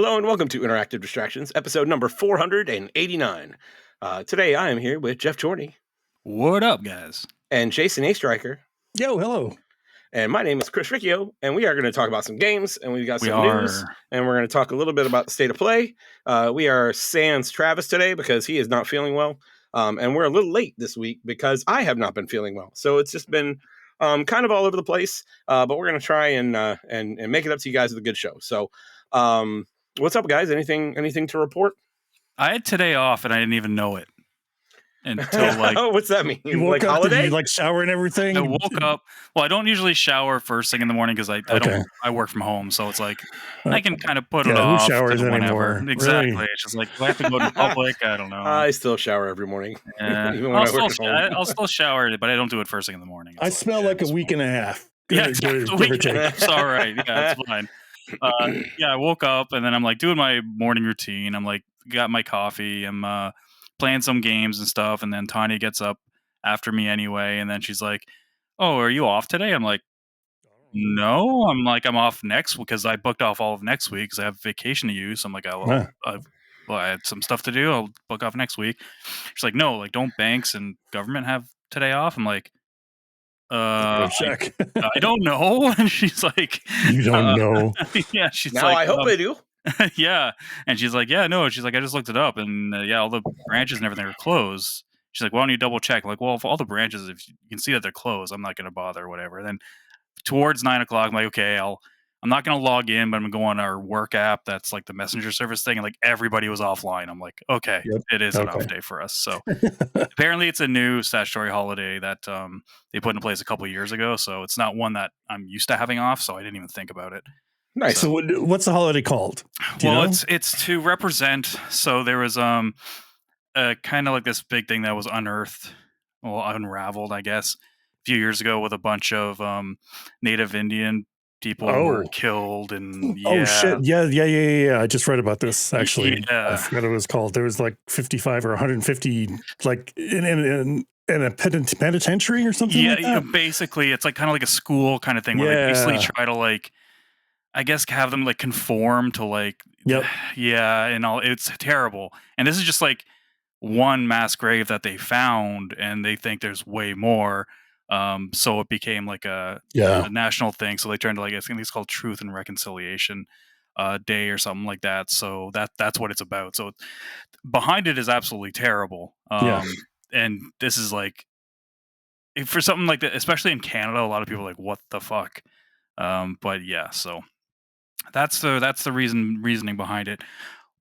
Hello and welcome to Interactive Distractions, episode number 489. Today I am here with Geoff Chorney. What up, guys? And Jason A. Striker. Yo, hello. And my name is Chris Riccio, and we are going to talk about some games, and we've got some news, and we're going to talk a little bit about the state of play. We are sans Travis today because he is not feeling well, and we're a little late this week because I have not been feeling well. So it's just been kind of all over the place, but we're going to try and make it up to you guys with a good show. So what's up, guys? Anything to report? I had today off, and I didn't even know it until what's that mean? You woke like up, holiday? did you shower and everything? I woke up. Well, I don't usually shower first thing in the morning because I work from home, so it's like I can kind of put it off. Who showers whenever. anymore? Exactly. Really? It's just like do I have to go to public. I don't know. I still shower every morning. Even when I'll still shower, but I don't do it first thing in the morning. I smell like a week and a half. Yeah, exactly. It's all right. Yeah, it's fine. I woke up and then I'm like doing my morning routine. I'm like got my coffee. I'm playing some games and stuff, and then Tanya gets up after me anyway, and then she's like, "Oh, are you off today?" I'm like, "No." I'm like, "I'm off next because I booked off all of next week because I have vacation to use." So I'm like, I had some stuff to do. I'll book off next week." She's like, "No, don't banks and government have today off?" I'm like, check. I don't know. And she's like, "You don't know?" Yeah, she's now like, I hope they do. Yeah, and she's like, "Yeah, no." She's like, "I just looked it up, and all the branches and everything are closed." She's like, "Why don't you double check?" I'm like, well, if all the branches, if you can see that they're closed, I'm not going to bother or whatever. And then towards 9 o'clock, I'm like, okay, I'm not going to log in, but I'm going to go on our work app. That's like the messenger service thing. And like everybody was offline. I'm like, okay, It is an off day for us. So apparently it's a new statutory holiday that they put in place a couple of years ago. So it's not one that I'm used to having off. So I didn't even think about it. Nice. So what's the holiday called? It's to represent. So there was kind of like this big thing that was unearthed, unraveled, I guess, a few years ago with a bunch of Native Indian people were killed. And oh shit, yeah. I just read about this actually. Yeah. I forgot what it was called. There was like 55 or 150 like in a penitentiary or something. Yeah, like that? Basically, it's like kind of like a school kind of thing where they basically try to I guess have them conform to and all. It's terrible. And this is just one mass grave that they found, and they think there's way more. So it became a national thing. So they turned to I think it's called Truth and Reconciliation Day or something like that. So that's what it's about. So behind it is absolutely terrible. And this is for something like that, especially in Canada, a lot of people are like, what the fuck? But yeah, so that's the reasoning behind it.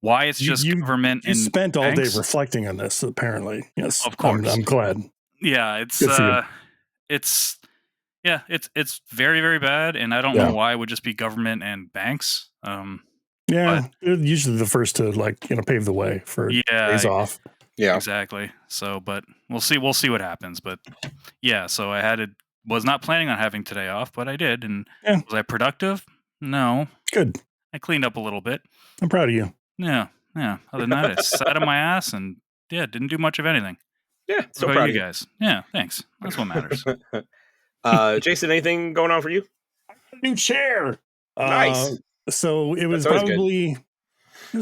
Why it's just government. You spent all banks. day reflecting on this, apparently. Yes, of course. I'm glad. Yeah, it's very, very bad, and I don't know why it would just be government and banks. They're usually the first to pave the way for days off. Yeah, exactly. So, but we'll see what happens. But yeah, so was not planning on having today off, but I did. And was I productive? No. Good. I cleaned up a little bit. I'm proud of you. Yeah. Other than that, I sat on my ass and didn't do much of anything. Yeah, so proud proud of you guys. Yeah, thanks. That's what matters. Jason, anything going on for you? New chair. Nice. So it was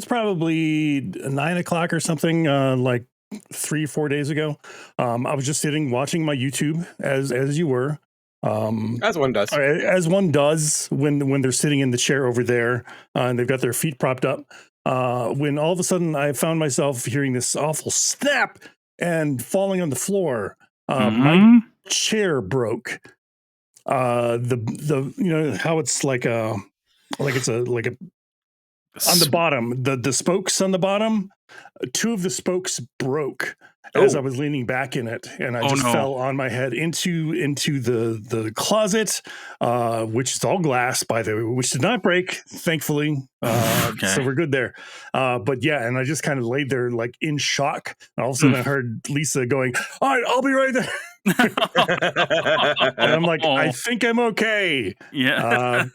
probably 9 o'clock or something, 3-4 days ago. I was just sitting watching my YouTube as you were. As one does. As one does when they're sitting in the chair over there and they've got their feet propped up. When all of a sudden I found myself hearing this awful snap and falling on the floor. My chair broke. The how it's on the bottom, the spokes on the bottom, two of the spokes broke as I was leaning back in it, and I fell on my head into the closet, which is all glass, by the way, which did not break, thankfully. So we're good there. But yeah, and I just kind of laid there in shock. And all of a sudden I heard Lisa going, "All right, I'll be right there." And I'm like, I think I'm okay. Yeah.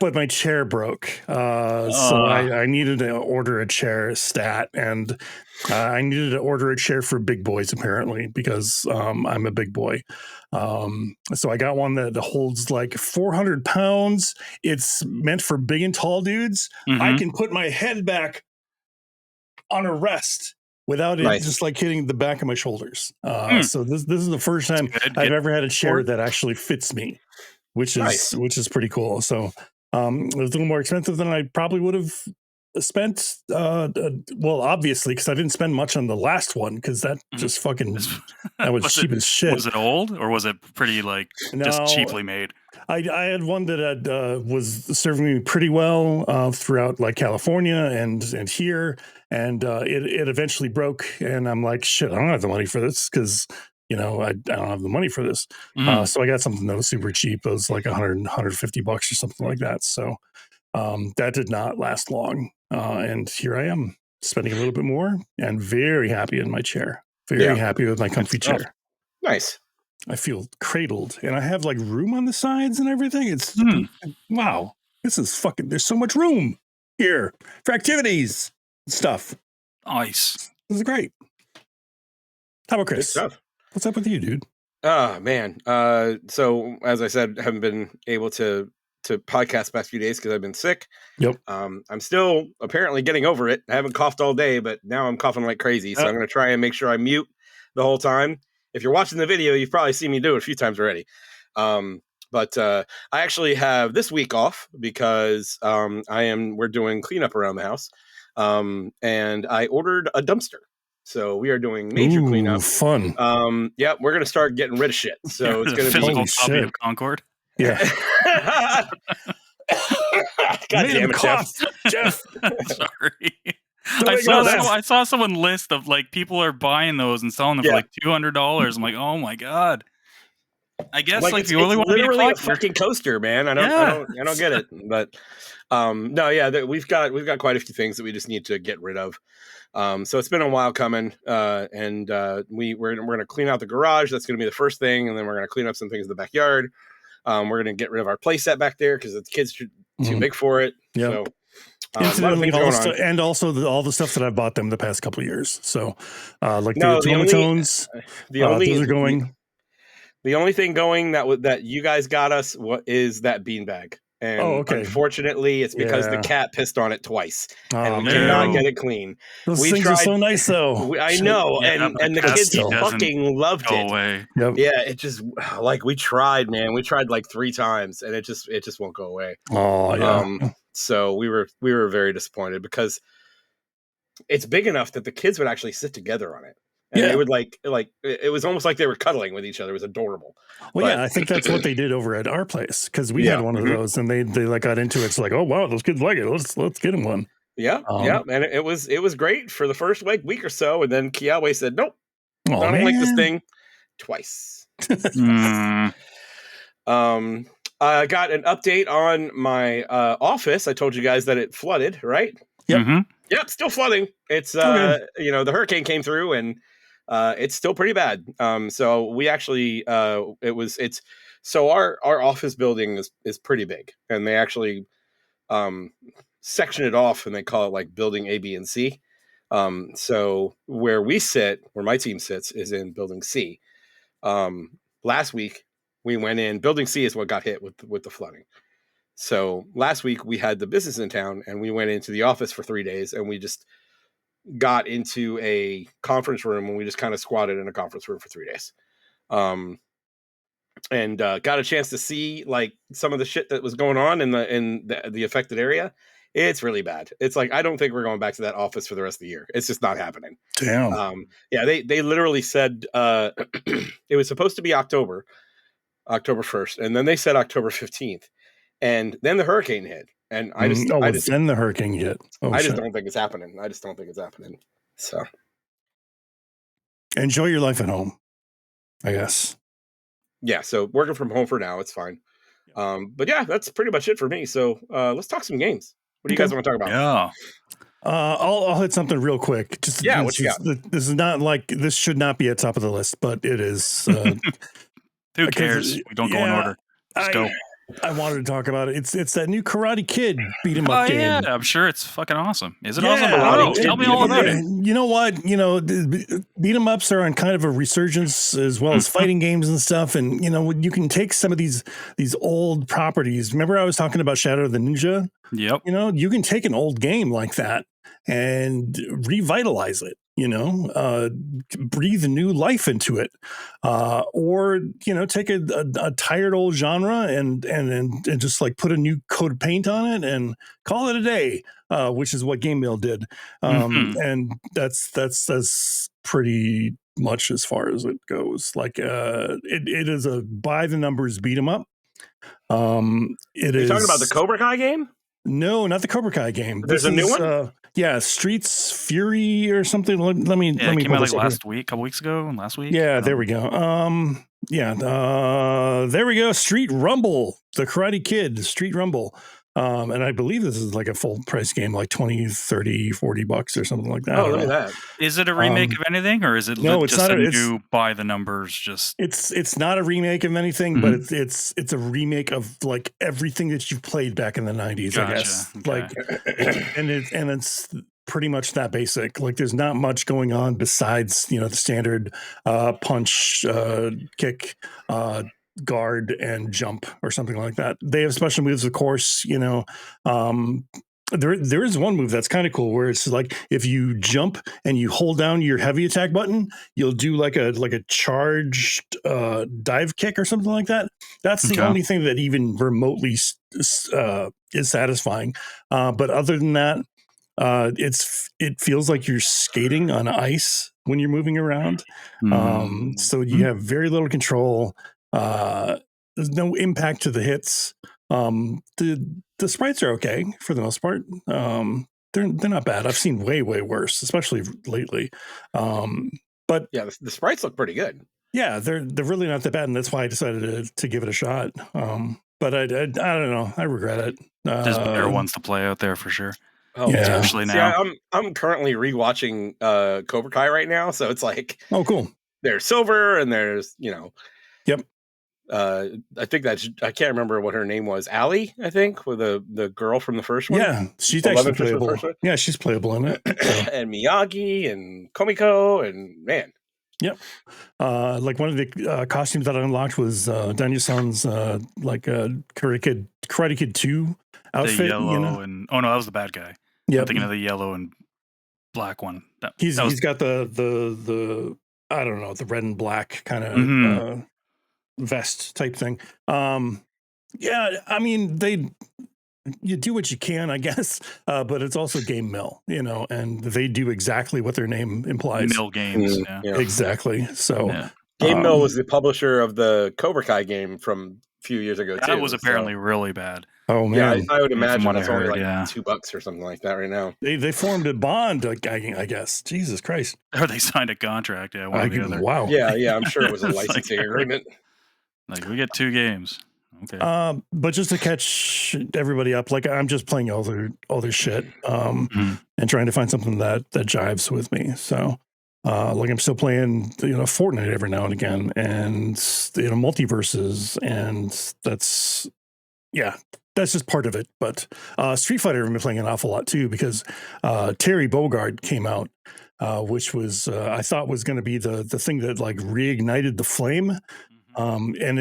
but my chair broke. So I needed to order a chair stat, and I needed to order a chair for big boys apparently because I'm a big boy. So I got one that holds like 400 pounds. It's meant for big and tall dudes. I can put my head back on a rest without it just like hitting the back of my shoulders. So this is the first time I've ever had a chair that actually fits me, which is pretty cool. So it was a little more expensive than I probably would have spent. Well, obviously, because I didn't spend much on the last one because that just fucking that was cheap as shit. Was it old or was it pretty like just cheaply made? I had one that was serving me pretty well throughout like California and here, and it eventually broke, and I'm like, shit, I don't have the money for this because I don't have the money for this. So I got something that was super cheap. It was like $150 or something like that. So that did not last long, and here I am spending a little bit more and very happy in my chair. Very happy with my comfy chair. Nice. I feel cradled, and I have like room on the sides and everything. It's wow. This is fucking. There's so much room here for activities and stuff. Nice. This is great. How about Chris? What's up with you, dude? Oh man. So as I said, haven't been able to podcast the past few days because I've been sick. Yep. I'm still apparently getting over it. I haven't coughed all day, but now I'm coughing like crazy. So I'm going to try and make sure I mute the whole time. If you're watching the video, you've probably seen me do it a few times already. But I actually have this week off because we're doing cleanup around the house. And I ordered a dumpster. So we are doing major cleanup. Fun. Yeah, we're going to start getting rid of shit. So it's going to be physical copy of Concord. Yeah. God damn it, Geoff. Sorry. I saw someone list of like people are buying those and selling them for like $200. I'm like, oh my god. I guess like if you really want to be literally a fucking coaster, man. I don't get it. But we've got quite a few things that we just need to get rid of. So it's been a while coming, and we're gonna clean out the garage. That's gonna be the first thing, and then we're gonna clean up some things in the backyard. We're gonna get rid of our playset back there because the kids are too big for it. Yeah. So, incidentally, and also all the stuff that I've bought them the past couple of years. So, like the automatons, those are going. The only thing going that you guys got us is that beanbag. And unfortunately, it's because the cat pissed on it twice, and we cannot get it clean. Those things are so nice, though. I know, and the kids fucking loved it. Away. Yep. Yeah, it just like we tried, man. We tried like 3 times, and it just won't go away. Oh yeah. So we were very disappointed because it's big enough that the kids would actually sit together on it. And they would like it was almost like they were cuddling with each other. It was adorable. Well, I think that's what they did over at our place because we had one of those, and they like got into it. It's like, oh wow, those kids like it. Let's get them one. Yeah, and it was great for the first week or so, and then Kiawe said, nope, I don't like this thing twice. I got an update on my office. I told you guys that it flooded, right? Yep. Mm-hmm. Yep, still flooding. It's the hurricane came through and it's still pretty bad. So we actually our office building is pretty big, and they actually section it off and they call it like building A, B, and C. So where my team sits is in building C. Last week we went in, building C is what got hit with the flooding. So last week we had the business in town, and we went into the office for 3 days, and we just got into a conference room, and we just kind of squatted in a conference room for 3 days. And got a chance to see like some of the shit that was going on in the affected area. It's really bad. It's like, I don't think we're going back to that office for the rest of the year. It's just not happening. Damn. They literally said it was supposed to be October 1st, and then they said October 15th. And then the hurricane hit, and then the hurricane hit. I just don't think it's happening. So enjoy your life at home, I guess. Yeah. So working from home for now, it's fine. But yeah, that's pretty much it for me. So let's talk some games. What do you guys want to talk about? Yeah. I'll hit something real quick. What you got? This is not like this should not be at top of the list, but it is. Who cares? We don't go in order. Let's go. I wanted to talk about it. It's that new Karate Kid beat 'em up game. Yeah, I'm sure it's fucking awesome. Is it awesome? Tell me all about it. You know what? Beat 'em ups are on kind of a resurgence as well as fighting games and stuff. And you can take some of these old properties. Remember, I was talking about Shadow of the Ninja. Yep. You can take an old game like that and revitalize it. Breathe new life into it, or take a tired old genre and just like put a new coat of paint on it and call it a day, which is what Game Mail did, and that's pretty much as far as it goes. Like it is a by the numbers beat 'em up. Are you talking about the Cobra Kai game? No, not the Cobra Kai game. There's a new one. Yeah, Streets Fury or something. Let me. It came out like last week, a couple weeks ago, last week. Yeah, there we go. There we go. Street Rumble, the Karate Kid, Street Rumble. And I believe this is like a full price game, like $20, $30, $40 or something like that. Oh, look at that. Is it a remake of anything, or is it it's just not a new by the numbers? It's not a remake of anything, but it's a remake of like everything that you've played back in the 90s, I guess. Okay. Like, and it's pretty much that basic. Like, there's not much going on besides the standard punch, kick, guard and jump or something like that. They have special moves, of course. There is one move that's kind of cool where it's like if you jump and you hold down your heavy attack button, you'll do like a charged dive kick or something like that. That's the only thing that even remotely is satisfying. But other than that, it feels like you're skating on ice when you're moving around. So you have very little control. There's no impact to the hits. The sprites are okay for the most part. They're not bad. I've seen way worse, especially lately. But yeah, the sprites look pretty good. Yeah, they're really not that bad, and that's why I decided to give it a shot. But I don't know. I regret it. There's better ones to play out there for sure. Oh, yeah. Especially now. See, I'm currently rewatching Cobra Kai right now, so it's like, oh, cool. There's Silver, and there's Yep. I think I can't remember what her name was. Allie, I think, with the girl from the first one. Yeah, she's actually playable. Yeah, she's playable in it. So. And Miyagi and Komiko and man. Yep. Like one of the costumes that I unlocked was Daniel-san's like Karate Kid 2 outfit. The yellow and oh no, that was the bad guy. Yeah, I'm thinking of the yellow and black one. He's got the I don't know, the red and black kind of vest type thing. Yeah, I mean you do what you can, I guess, but it's also Game Mill, and they do exactly what their name implies. Mill Games, yeah. Exactly. So Game Mill was the publisher of the Cobra Kai game from a few years ago too. That was apparently really bad. Oh man, yeah, I would imagine it's only like $2 or something like that right now. They formed a bond, I guess. Jesus Christ! Or they signed a contract. Yeah, one or the other. Wow. Yeah, I'm sure it was a licensing agreement. Like we get 2 games. Okay. But just to catch everybody up, like I'm just playing all their shit, and trying to find something that jives with me. So, like I'm still playing, Fortnite every now and again, and multiverses, and that's just part of it. But Street Fighter I've been playing an awful lot too because Terry Bogard came out, which was I thought was going to be the thing that like reignited the flame, and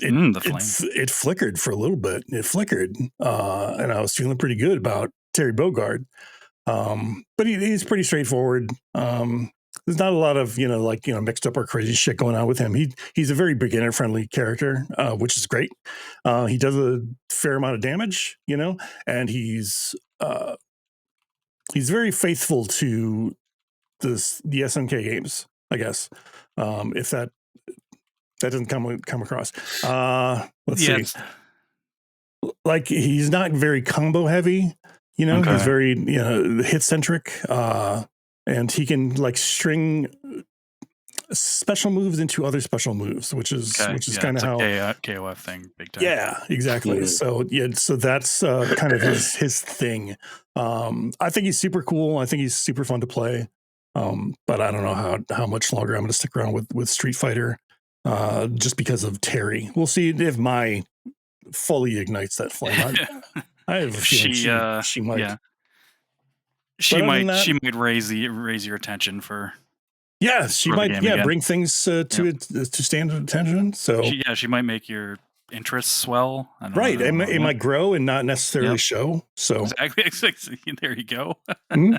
it flickered for a little bit. It flickered, and I was feeling pretty good about Terry Bogard. But he's pretty straightforward. There's not a lot of mixed up or crazy shit going on with him. He's a very beginner friendly character, which is great. He does a fair amount of damage, and he's very faithful to the SNK games, I guess. If that doesn't come across. Let's see. Like he's not very combo heavy, he's very hit centric, and he can like string special moves into other special moves, which is kind of how KOF thing big time. Yeah, exactly. So that's kind of his thing. I think he's super cool. I think he's super fun to play. But I don't know how much longer I'm going to stick around with Street Fighter. Just because of Terry. We'll see if my fully ignites that flame. I have a feeling she might. Yeah. She might raise your attention for. Yeah, she might. Yeah, bring things to standard attention. So she might make your interest swell. It might grow and not necessarily show. So exactly. There you go. Mm-hmm.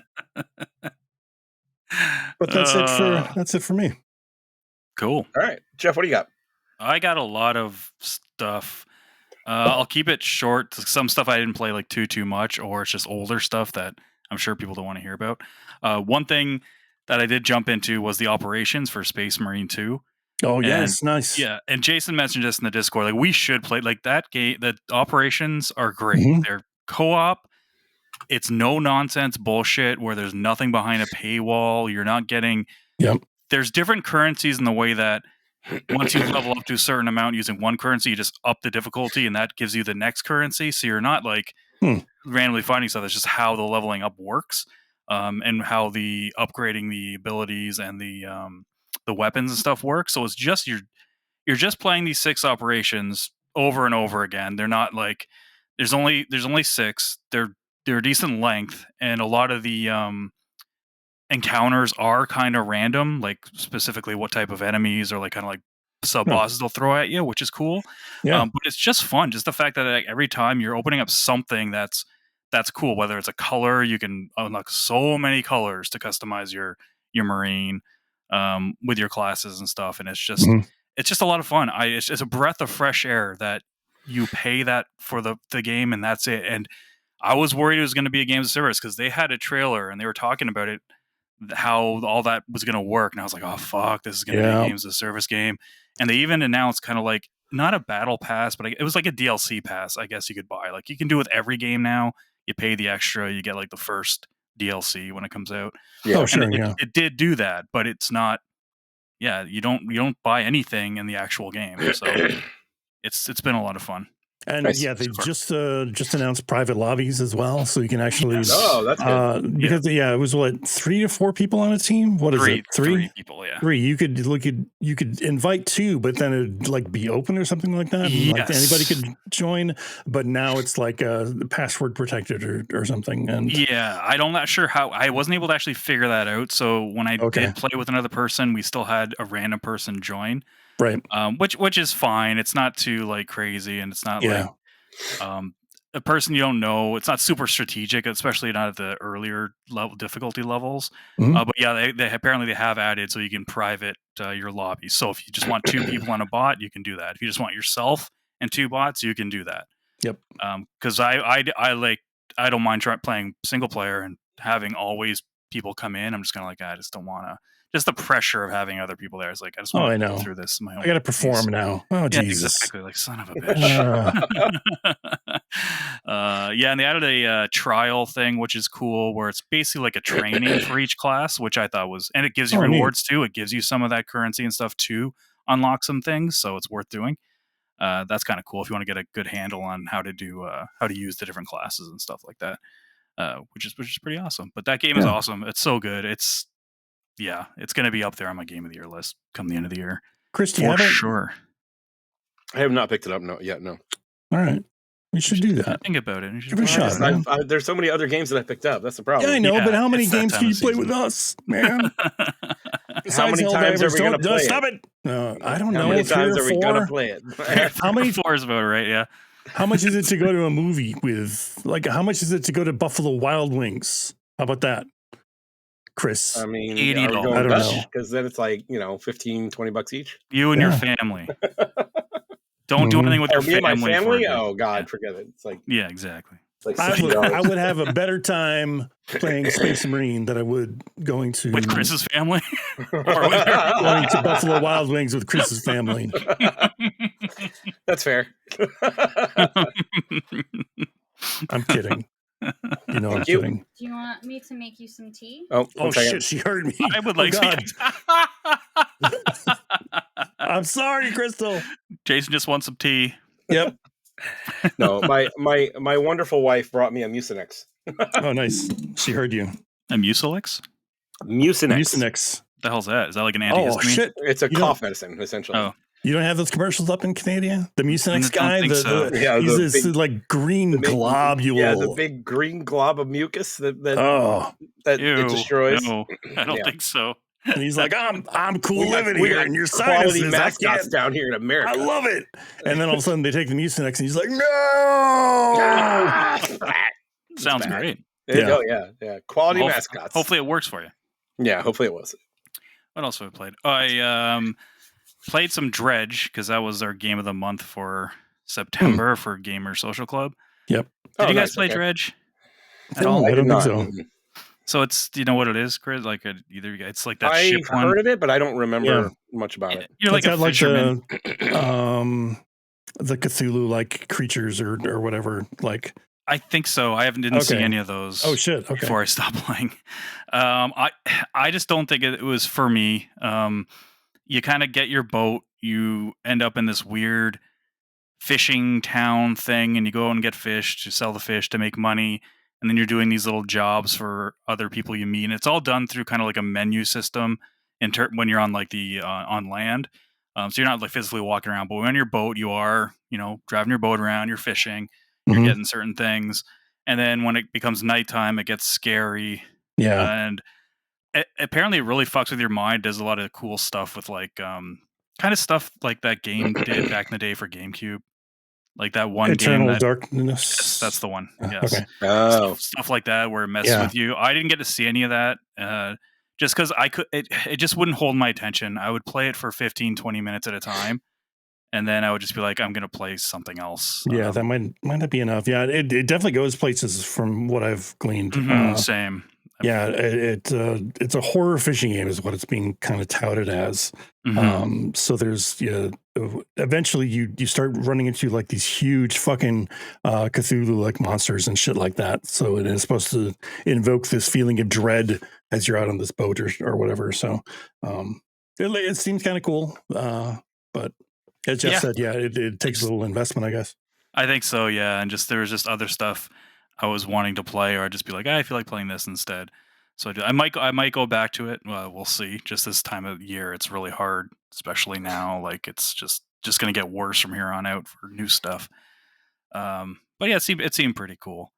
But that's it for me. Cool. All right, Geoff, what do you got? I got a lot of stuff. I'll keep it short. Some stuff I didn't play like too much, or it's just older stuff that I'm sure people don't want to hear about. One thing that I did jump into was the operations for Space Marine 2. Oh, yes, nice. Yeah, and Jason mentioned this in the Discord. Like, we should play like that game. The operations are great. Mm-hmm. They're co-op. It's no nonsense bullshit where there's nothing behind a paywall. You're not getting. Yep. There's different currencies in the way that once you level up to a certain amount using one currency, you just up the difficulty, and that gives you the next currency. So you're not like randomly finding stuff. It's just how the leveling up works, and how the upgrading the abilities and the weapons and stuff work. So it's just you're just playing these 6 operations over and over again. They're not like there's only 6. They're decent length, and a lot of the encounters are kind of random, like specifically what type of enemies or like kind of like sub bosses they'll throw at you, which is cool. But it's just fun. Just the fact that like, every time you're opening up something that's cool, whether it's a color, you can unlock so many colors to customize your Marine with your classes and stuff. And it's just a lot of fun. It's a breath of fresh air that you pay that for the game, and that's it. And I was worried it was going to be a games of service because they had a trailer and they were talking about it, how all that was going to work. And I was like, oh, fuck, this is going to be a games of service game. And they even announced kind of like, not a battle pass, but it was like a DLC pass, I guess you could buy. Like you can do with every game now. You pay the extra, you get like the first DLC when it comes out. Yeah, oh, sure, it did do that, but it's not. Yeah, you don't buy anything in the actual game. So it's been a lot of fun. And they just announced private lobbies as well, so you can actually. Yes. Oh, that's good. Because it was 3 to 4 people on a team. What is it? 3 people. Yeah, 3. You could invite 2, but then it'd like be open or something like that. Yes. Like anybody could join, but now it's like password protected or something. And I'm not sure how. I wasn't able to actually figure that out. So when I did play with another person, we still had a random person join. Right. Which is fine. It's not too like crazy, and it's not like a person you don't know. It's not super strategic, especially not at the earlier difficulty levels. But they apparently have added so you can private your lobby. So if you just want 2 people on a bot, you can do that. If you just want yourself and 2 bots, you can do that. Yep. Because I don't mind playing single player and having always people come in. I'm just kind of like, I just don't want to. Just the pressure of having other people there is like, I just want to go through this. I got to perform now. Oh, Jesus. Exactly. Like, son of a bitch. And they added a trial thing, which is cool, where it's basically like a training for each class, which I thought was, and it gives you rewards too. It gives you some of that currency and stuff to unlock some things. So it's worth doing. That's kind of cool if you want to get a good handle on how to use the different classes and stuff like that. Which is pretty awesome. But that game is awesome. It's so good. It's going to be up there on my game of the year list come the end of the year. Chris, do you have it? Sure. I have not picked it up yet. No. All right. We should do that. Think about it. Give it a shot. There's so many other games that I picked up. That's the problem. Yeah, I know, but how many games can you play with us, man? How many times are we going to play it? Stop it. I don't know. How many times are we going to play it? How many 4 is about right? Yeah. How much is it to go to a movie with? Like, how much is it to go to Buffalo Wild Wings? How about that, Chris? I mean, $80. I don't know. Because then it's like, $15-20 each. You and your family. Don't do anything with your family. My family? Oh, God, forget it. It's like, yeah, exactly. Like I would have a better time playing Space Marine than I would going to with Chris's family, or going to Buffalo Wild Wings with Chris's family. That's fair. I'm kidding. I'm kidding. Do you want me to make you some tea? Oh shit! She heard me. I would like to. I'm sorry, Crystal. Jason just wants some tea. Yep. No, my wonderful wife brought me a Mucinex. Oh, nice. She heard you. A Mucinex? Mucinex. Mucinex. The hell's that? Is that like an antihistamine? Oh shit! It's a cough medicine, essentially. Oh. You don't have those commercials up in Canada? The Mucinex guy? He's this big, like green globule. Yeah, the big green glob of mucus that it destroys. No, I don't think so. And he's like, I'm cool living here, and your sinuses, mascots down here in America. I love it. And then all of a sudden they take the Mucinex, and he's like, no. Sounds great. Yeah. Quality mascots. Hopefully it works for you. Yeah, hopefully it was. What else have I played? I played some Dredge because that was our game of the month for September for Gamer Social Club. Yep. Did you guys play Dredge at all? I don't think so. So it's, do you know what it is, Chris? Like it's like that I ship one. I heard of it, but I don't remember much about it. You're like a fisherman. The Cthulhu like creatures or whatever. Like I think so. I didn't see any of those. Oh shit! Okay. Before I stopped playing, I just don't think it was for me. You kind of get your boat, you end up in this weird fishing town thing, and you go and get fish to sell the fish to make money, and then you're doing these little jobs for other people you meet, and it's all done through kind of like a menu system when you're on like the on land. So you're not like physically walking around, but when you're on your boat, you are, driving your boat around, you're fishing. You're getting certain things, and then when it becomes nighttime, it gets scary. Yeah, and apparently it really fucks with your mind. Does a lot of cool stuff with like kind of stuff like that game did back in the day for GameCube, like that one Eternal game Darkness. Yes, that's the one. Yes, okay. Stuff like that where it messes with you. I didn't get to see any of that. Just because it just wouldn't hold my attention. I would play it for 15-20 minutes at a time. And then I would just be like, I'm going to play something else. Yeah, that might not be enough. Yeah, it definitely goes places from what I've gleaned. Same. Yeah, it's a horror fishing game is what it's being kind of touted as. So there's eventually you start running into like these huge fucking Cthulhu like monsters and shit like that. So it is supposed to invoke this feeling of dread as you're out on this boat or whatever. So it seems kind of cool, but. As Geoff said, it takes a little investment, I guess. I think so, yeah. And there was just other stuff I was wanting to play, or I'd just be like, I feel like playing this instead. So I might go back to it. We'll see. Just this time of year, it's really hard, especially now. Like it's just going to get worse from here on out for new stuff. But yeah, it seemed pretty cool.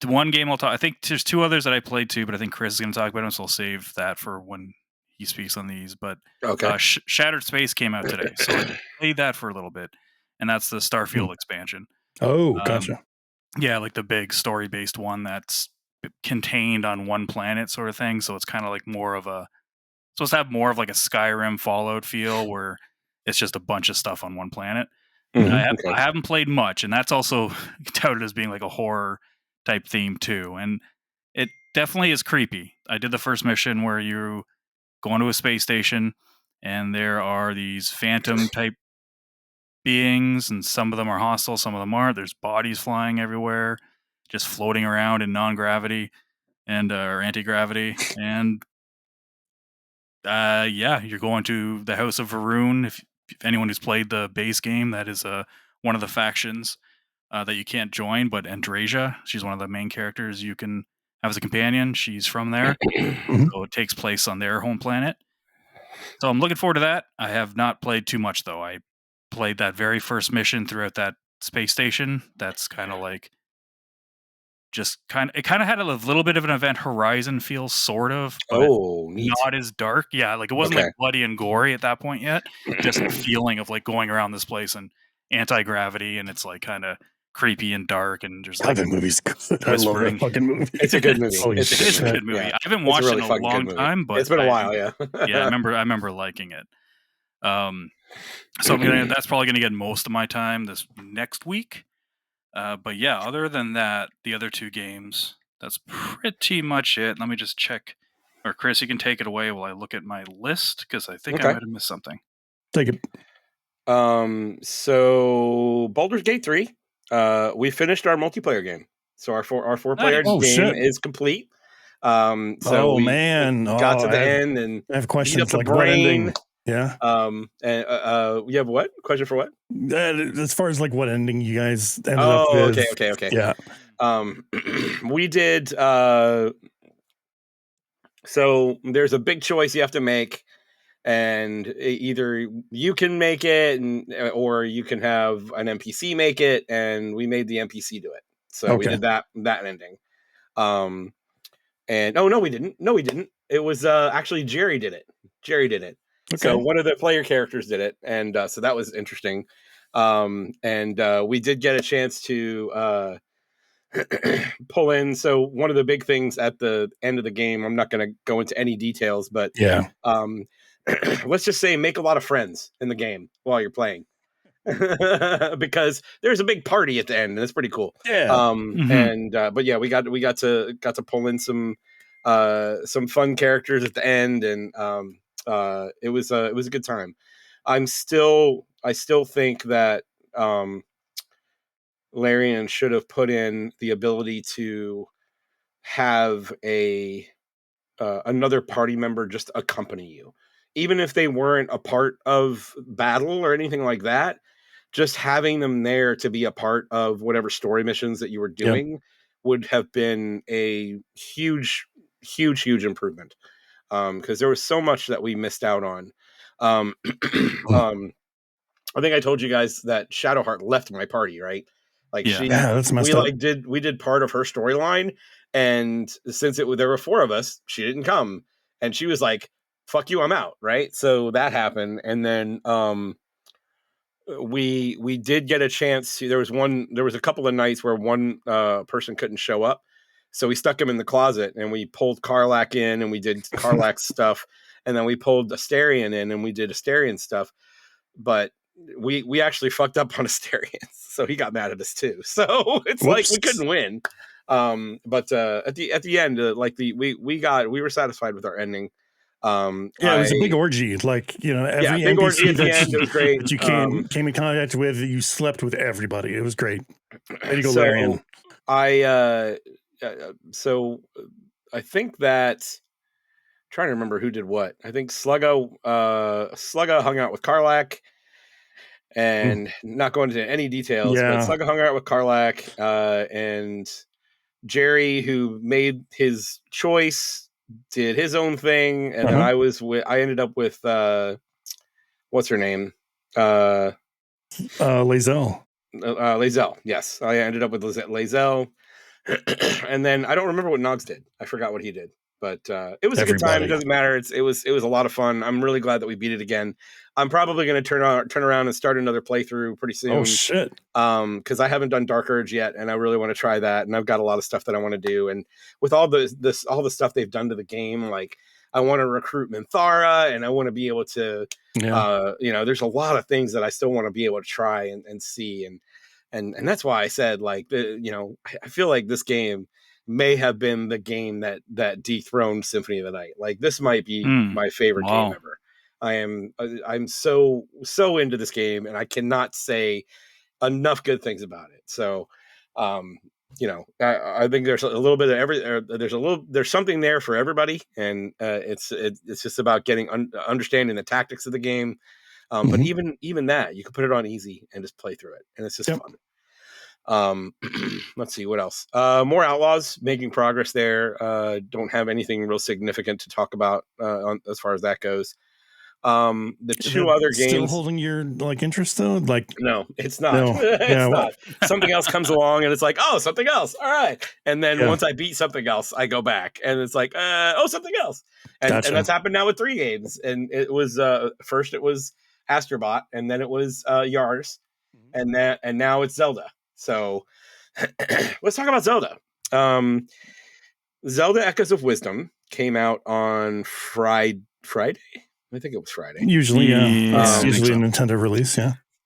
The one game I'll talk. I think there's two others that I played too, but I think Chris is going to talk about them, so I'll save that for when he speaks on these. But Shattered Space came out today, so I played that for a little bit, and that's the Starfield expansion. Oh, gotcha. Yeah, like the big story-based one that's contained on one planet sort of thing. So it's kind of like supposed to have more of like a Skyrim Fallout feel, where it's just a bunch of stuff on one planet. I haven't played much, and that's also touted as being like a horror type theme too, and it definitely is creepy. I did the first mission where you go onto a space station, and there are these phantom type beings, and some of them are hostile, some of them aren't. There's bodies flying everywhere, just floating around in non-gravity and or anti-gravity. And you're going to the House of Varun. If anyone who's played the base game, that is one of the factions that you can't join, but Andrasia, she's one of the main characters you can have as a companion. She's from there. So it takes place on their home planet. So I'm looking forward to that. I have not played too much, though. I played that very first mission throughout that space station. That's kind of like it kind of had a little bit of an Event Horizon feel, sort of. But neat. Not as dark. Yeah, like it wasn't like bloody and gory at that point yet. Just the feeling of like going around this place and anti-gravity, and it's like kind of creepy and dark, and there's like that movie's good. I love that fucking movie. It's a good movie. It's a good movie. I haven't watched it in a long time, but it's been a while. Yeah, I remember liking it. So that's probably gonna get most of my time this next week. But yeah, other than that, the other two games, that's pretty much it. Let me just check. Or Chris, you can take it away while I look at my list, because I think I might have missed something. Take it. So Baldur's Gate 3. We finished our multiplayer game, so our four player game is complete. We got to the end, and I have questions like what ending. Yeah. You have what question for what? As far as like what ending you guys ended up with. Okay. Yeah. We did. So there's a big choice you have to make. and either you can make it, or you can have an NPC make it, and we made the NPC do it. So we did that ending. And no, we didn't. It was actually Jerry did it. Okay. So one of the player characters did it, and so that was interesting. And we did get a chance to pull in. So one of the big things at the end of the game, I'm not going to go into any details, but let's just say make a lot of friends in the game while you're playing. Because there's a big party at the end, and it's pretty cool. And but yeah, we got to pull in some fun characters at the end, and it was a good time. I still think that Larian should have put in the ability to have another party member just accompany you, even if they weren't a part of battle or anything like that. Just having them there to be a part of whatever story missions that you were doing would have been a huge improvement. Because there was so much that we missed out on. I think I told you guys that Shadowheart left my party, right? Like that's messed up. We did part of her storyline, and since there were 4 of us, she didn't come, and she was like, "Fuck you, I'm out." Right? So that happened, and then we did get a chance to. There was a couple of nights where one person couldn't show up, so we stuck him in the closet, and we pulled Karlak in, and we did Karlak stuff, and then we pulled Asterion in, and we did Asterion stuff, but we actually fucked up on Asterion, so he got mad at us too. So it's like we couldn't win. But at the end, we were satisfied with our ending. It was a big orgy. Like, every big NPC orgy at the end. It was great. that you came in contact with, you slept with everybody. It was great. There you go, Larian. So I think that. Trying to remember who did what. I think Sluggo hung out with Karlak, and not going into any details, but Sluggo hung out with Karlak, and Jerry, who made his choice, did his own thing, and then I ended up with what's her name? Lazelle. Lazelle, yes. I ended up with Lazelle. And then I don't remember what Nogs did. I forgot what he did. But it was a good time. It doesn't matter. It was a lot of fun. I'm really glad that we beat it again. I'm probably going to turn around and start another playthrough pretty soon. Oh shit! Because I haven't done Dark Urge yet, and I really want to try that. And I've got a lot of stuff that I want to do. And with all the stuff they've done to the game, like I want to recruit Minthara, and I want to be able to, there's a lot of things that I still want to be able to try and see. And that's why I said, like, I feel like this game may have been the game that dethroned Symphony of the Night. Like, this might be my favorite game ever. I'm so into this game, and I cannot say enough good things about it. So, I think there's a little bit of there's something there for everybody, and it's just about understanding the tactics of the game. But even that, you can put it on easy and just play through it, and it's just fun. Let's see what else. More Outlaws, making progress there. Don't have anything real significant to talk about as far as that goes. The 2 other games still holding your interest though. Like, no, it's not. No. It's not. Something else comes along, and it's like, oh, something else. All right, and then once I beat something else, I go back, and it's like, something else, and that's happened now with 3 games. And it was first it was Astrobot, and then it was Yars, and now it's Zelda. So let's talk about Zelda. Zelda Echoes of Wisdom came out on Friday. I think it was Friday. Usually, it's usually a Nintendo release,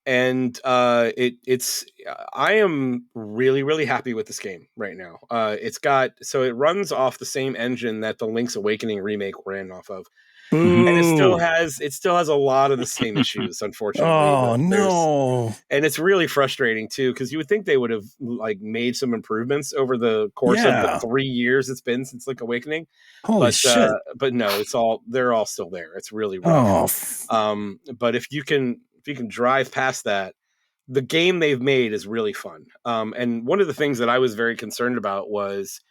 And it's I am really, really happy with this game right now. It runs off the same engine that the Link's Awakening remake ran off of. Ooh. And it still has a lot of the same issues, unfortunately. Oh no! And it's really frustrating too, because you would think they would have made some improvements over the course of the 3 years it's been since Link Awakening. Holy shit! But no, they're all still there. It's really rough. But if you can drive past that, the game they've made is really fun. And one of the things that I was very concerned about was,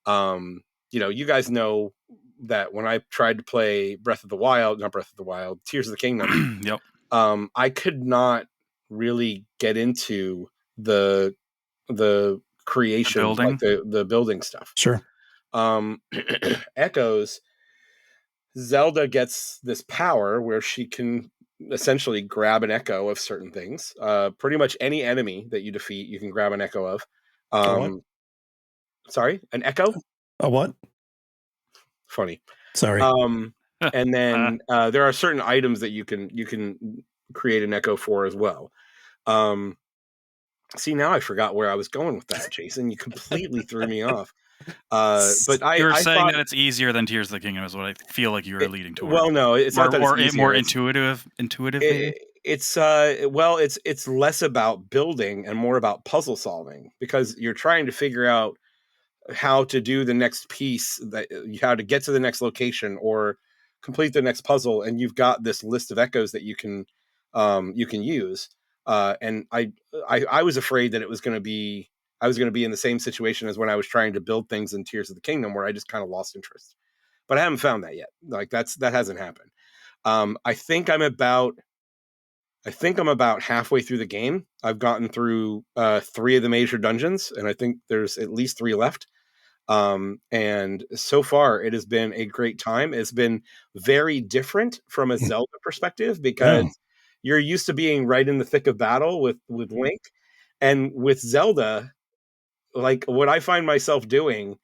you guys know that when I tried to play Tears of the Kingdom, Yep. I could not really get into the creation, building? like the building stuff. Sure. Echoes, Zelda gets this power where she can essentially grab an echo of certain things. Pretty much any enemy that you defeat, you can grab an echo of. A what? Sorry, an echo? A what? Funny. Sorry. And then there are certain items that you can create an echo for as well. See, now I forgot where I was going with that, Jason. You completely threw me off. But you were I saying thought that it's easier than Tears of the Kingdom is what I feel like you were leading towards. Well, no, it's not that it's easier. More intuitive maybe? It's less about building and more about puzzle solving, because you're trying to figure out how to do the next piece, how to get to the next location or complete the next puzzle, and you've got this list of echoes that you can use. And I was afraid that I was going to be in the same situation as when I was trying to build things in Tears of the Kingdom, where I just kind of lost interest. But I haven't found that yet. Like that hasn't happened. I think I'm about halfway through the game. I've gotten through 3 of the major dungeons, and I think there's at least 3 left. And so far it has been a great time. It's been very different from a Zelda perspective, because you're used to being right in the thick of battle with Link. And with Zelda, like what I find myself doing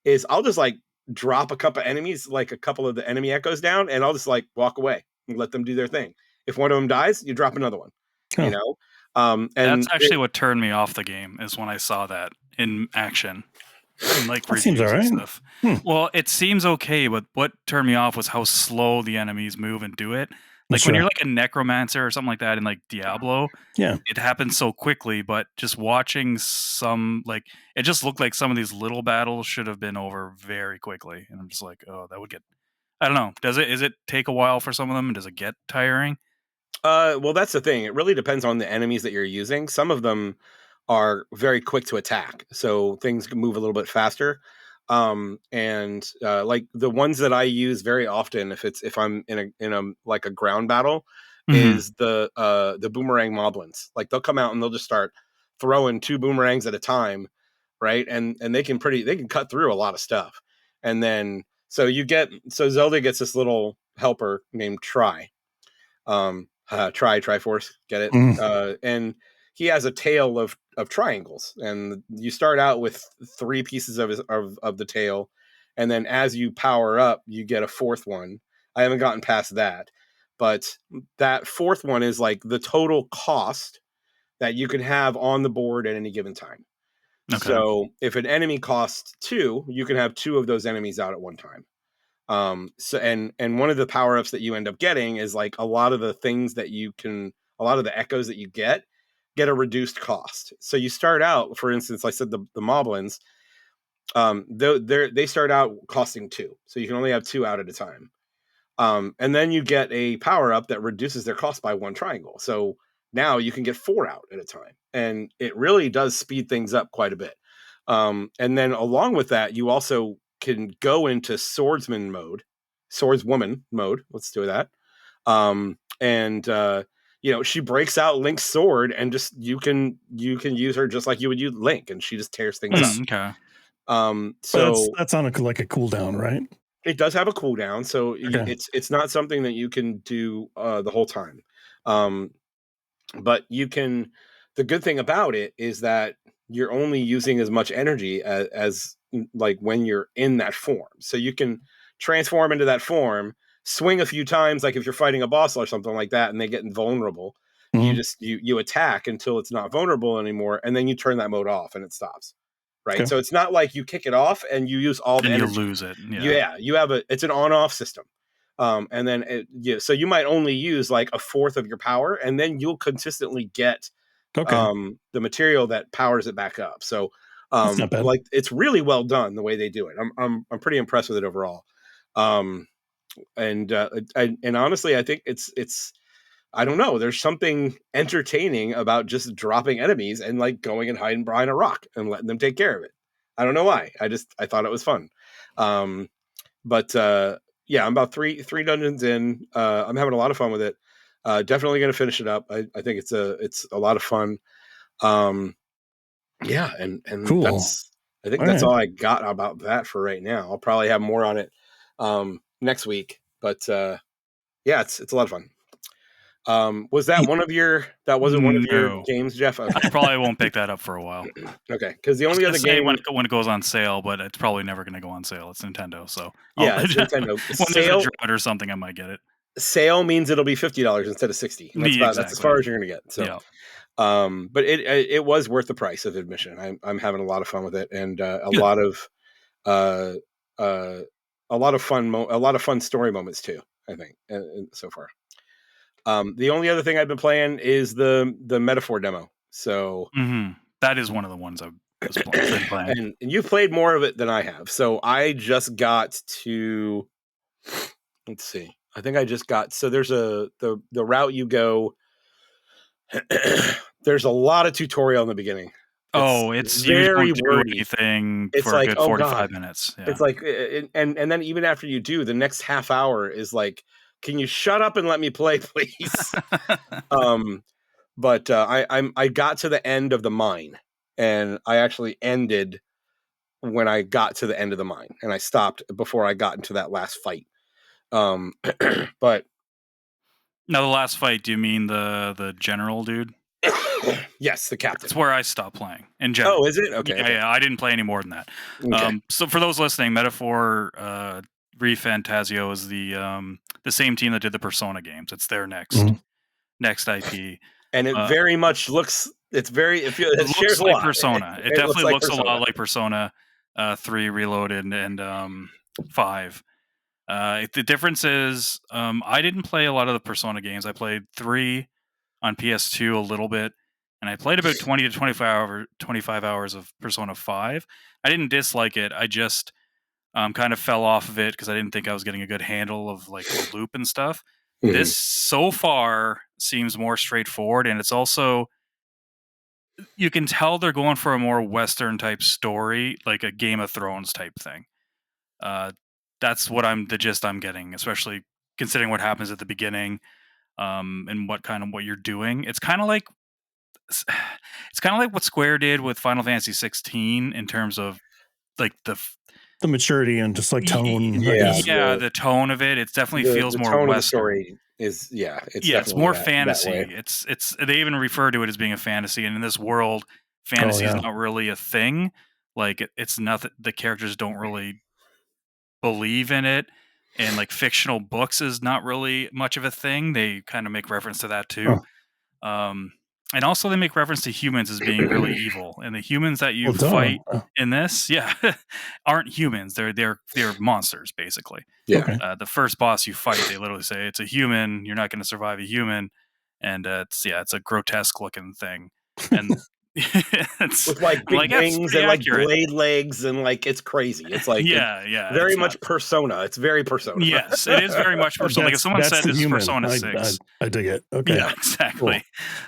is I'll just like drop a couple of enemies, like a couple of the enemy echoes down, and I'll just like walk away and let them do their thing. If one of them dies, you drop another one, you know? And that's actually what turned me off the game, is when I saw that in action. And like that seems all right. And stuff. Well, it seems okay, but what turned me off was how slow the enemies move and do it. Like when you're like a necromancer or something like that in like Diablo, it happens so quickly. But just watching some, like, it just looked like some of these little battles should have been over very quickly. And I'm just like, oh, that would get, I don't know. Is it take a while for some of them? Does it get tiring? Well, that's the thing. It really depends on the enemies that you're using. Some of them are very quick to attack, so things can move a little bit faster. And like the ones that I use very often, if I'm in a like a ground battle, is the boomerang moblins. Like they'll come out and they'll just start throwing 2 boomerangs at a time, right? And they can cut through a lot of stuff. And then so Zelda gets this little helper named Triforce, get it? And he has a tail of triangles, and you start out with 3 pieces of the tail, and then as you power up, you get a 4th one. I haven't gotten past that, but that 4th one is like the total cost that you can have on the board at any given time. Okay. So if an enemy costs 2, you can have 2 of those enemies out at one time. So and one of the power-ups that you end up getting is like a lot of the echoes that you get a reduced cost. So you start out, for instance, I said the moblins, they start out costing 2, so you can only have 2 out at a time. And then you get a power-up that reduces their cost by 1 triangle. So now you can get 4 out at a time, and it really does speed things up quite a bit. And then along with that, you also can go into swordswoman mode. Let's do that. She breaks out Link's sword, and just you can use her just like you would use Link, and she just tears things up. Okay. So that's on a cooldown, right? It does have a cooldown, so it's not something that you can do the whole time. But you can. The good thing about it is that you're only using as much energy as like when you're in that form. So you can transform into that form, swing a few times, like if you're fighting a boss or something like that and they get invulnerable, you attack until it's not vulnerable anymore, and then you turn that mode off and it stops. Right. Okay. So it's not like you kick it off and you use all the energy. You lose it. You have it's an on-off system. And then so you might only use like a 1/4 of your power, and then you'll consistently get the material that powers it back up. So like it's really well done the way they do it. I'm pretty impressed with it overall. And honestly, I think it's I don't know, there's something entertaining about just dropping enemies and like going and hiding behind a rock and letting them take care of it. I don't know why. I thought it was fun. But yeah, I'm about three dungeons in. I'm having a lot of fun with it. Definitely going to finish it up. I think it's a lot of fun. Yeah, and cool. I think that's all I got about that for right now. I'll probably have more on it next week. But yeah, it's a lot of fun. Was that one of your? That wasn't one of your games, Geoff? Okay. I probably won't pick that up for a while. Okay, because the only other game when it goes on sale, but it's probably never going to go on sale. It's Nintendo, so yeah, it's Nintendo. When there's a drought or something, I might get it. Sale means it'll be $50 instead of $60. That's as far as you're going to get. So, yeah. But it was worth the price of admission. I'm having a lot of fun with it, and a lot of fun story moments too. I think so far. The only other thing I've been playing is the Metaphor demo. So that is one of the ones I've been playing. And you've played more of it than I have. So I just got to. Let's see. I think I just got. So there's the route you go. There's a lot of tutorial in the beginning. It's very wordy thing for like, a good 45 minutes. Yeah. It's like, and then even after you do, the next half hour is like, can you shut up and let me play, please? But I got to the end of the mine, and I actually ended when I got to the end of the mine, and I stopped before I got into that last fight. But now the last fight, do you mean the general dude? Yes, the captain. That's where I stopped playing in general. Oh, is it? Okay. Yeah, I didn't play any more than that. Okay. So for those listening, Metaphor ReFantazio is the same team that did the Persona games. It's their next IP, and it very much looks. It looks like Persona. It definitely looks a lot like Persona 3 Reloaded and 5. The difference is I didn't play a lot of the Persona games. I played 3 on PS2 a little bit, and I played about 20 to 25 hours of Persona 5. I didn't dislike it. I just kind of fell off of it because I didn't think I was getting a good handle of like the loop and stuff. This so far seems more straightforward, and it's also, you can tell they're going for a more Western type story, like a Game of Thrones type thing. That's the gist I'm getting, especially considering what happens at the beginning, and what you're doing. It's kind of like what Square did with Final Fantasy 16 in terms of like the maturity and just like tone. The tone of it. It definitely feels more tone Western. Of the story is it's more fantasy. It's they even refer to it as being a fantasy, and in this world, fantasy is not really a thing. Like it's nothing. The characters don't really believe in it, and like fictional books is not really much of a thing. They kind of make reference to that too. And also they make reference to humans as being really evil, and the humans that you fight in this, aren't humans. They're monsters basically. Yeah. The first boss you fight, they literally say it's a human. You're not going to survive a human, and it's a grotesque looking thing, and it's with like big wings and like blade legs, and like it's crazy. It's like very much Persona. It's very Persona. Yes, it is very much Persona. Like if someone said this is Persona 6, I dig it. Okay, yeah, exactly.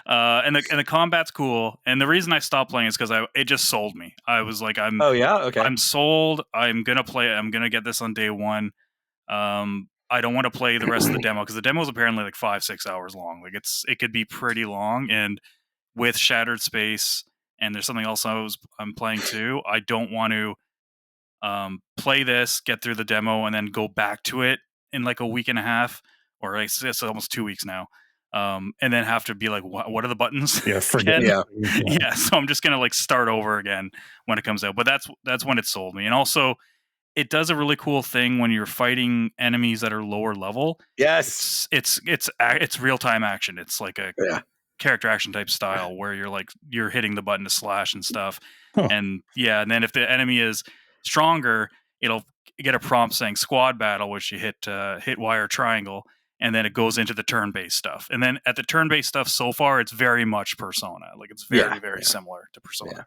Cool. And the combat's cool. And the reason I stopped playing is because it just sold me. I was like, I'm sold. I'm gonna play it. I'm gonna get this on day one. I don't want to play the rest of the demo because the demo is apparently like 5-6 hours long. Like it could be pretty long, and with Shattered Space, and there's something else I'm playing too. I don't want to play this, get through the demo, and then go back to it in like a week and a half, or it's almost 2 weeks now, and then have to be like, what are the buttons? Yeah, forget. Yeah. So I'm just gonna like start over again when it comes out. But that's when it sold me, and also it does a really cool thing when you're fighting enemies that are lower level. Yes, it's real time action. It's like a character action type style where you're hitting the button to slash and stuff. And then if the enemy is stronger, it'll get a prompt saying squad battle, which you hit Y or triangle, and then it goes into the turn-based stuff. And then at the turn-based stuff, so far it's very much Persona. Like it's very similar to Persona.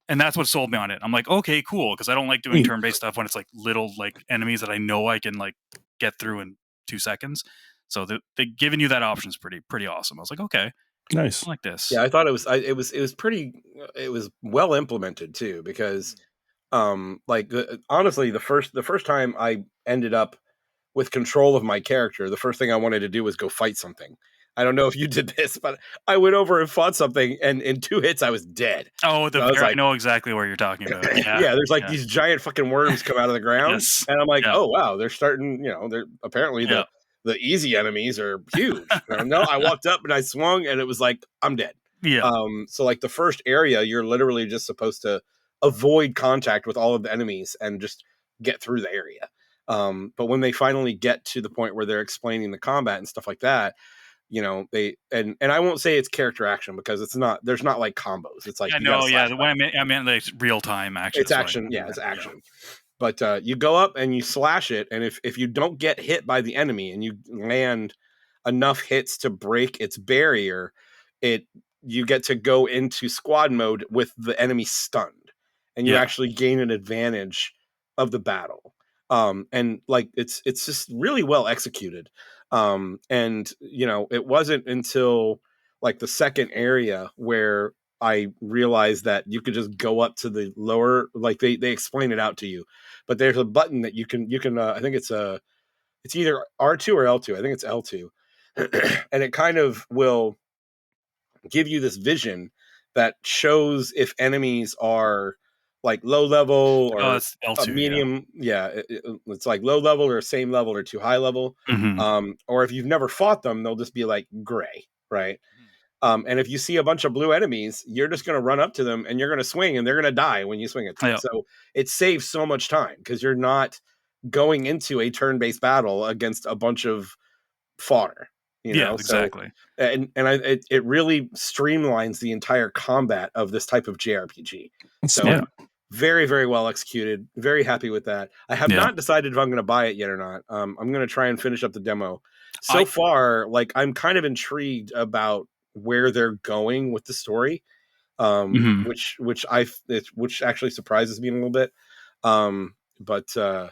And that's what sold me on it. I'm like, okay, cool, because I don't like doing turn-based stuff when it's like little like enemies that I know I can like get through in 2 seconds. So they giving you that option is pretty awesome. I was like, okay, nice, I like this. Yeah, I thought it was well implemented too, because Like honestly, the first time I ended up with control of my character, the first thing I wanted to do was go fight something. I don't know if you did this, but I went over and fought something, and in 2 hits I was dead. Oh, So I was I like, know exactly what you're talking about. Yeah, yeah, there's like these giant fucking worms come out of the ground, yes, and I'm like, yeah, oh wow, they're starting. They're apparently yeah, the easy enemies are huge. No, I walked up and I swung, and it was like I'm dead. yeah, So like the first area, you're literally just supposed to avoid contact with all of the enemies and just get through the area. But when they finally get to the point where they're explaining the combat and stuff like that, they and I won't say it's character action because it's not. There's not like combos. It's like I you got to know. slash Yeah, buttons. I meant like real time action. It's action. Yeah, it's action. But you go up and you slash it, and if you don't get hit by the enemy and you land enough hits to break its barrier, you get to go into squad mode with the enemy stunned, and you actually gain an advantage of the battle. And like it's just really well executed. And it wasn't until like the second area where I realized that you could just go up to the lower, like they explain it out to you, but there's a button that you can I think it's either R2 or L2. I think it's L2. And it kind of will give you this vision that shows if enemies are like low level Oh, or it's a L2. medium. It's like low level or same level or too high level. Or if you've never fought them, they'll just be like gray, right? And if you see a bunch of blue enemies, you're just going to run up to them and you're going to swing and they're going to die when you swing at them. So it saves so much time because you're not going into a turn-based battle against a bunch of fodder, exactly. So, it really streamlines the entire combat of this type of JRPG. So very, very well executed. Very happy with that. I have not decided if I'm going to buy it yet or not. I'm going to try and finish up the demo. So far, like I'm kind of intrigued about where they're going with the story, which actually surprises me a little bit. But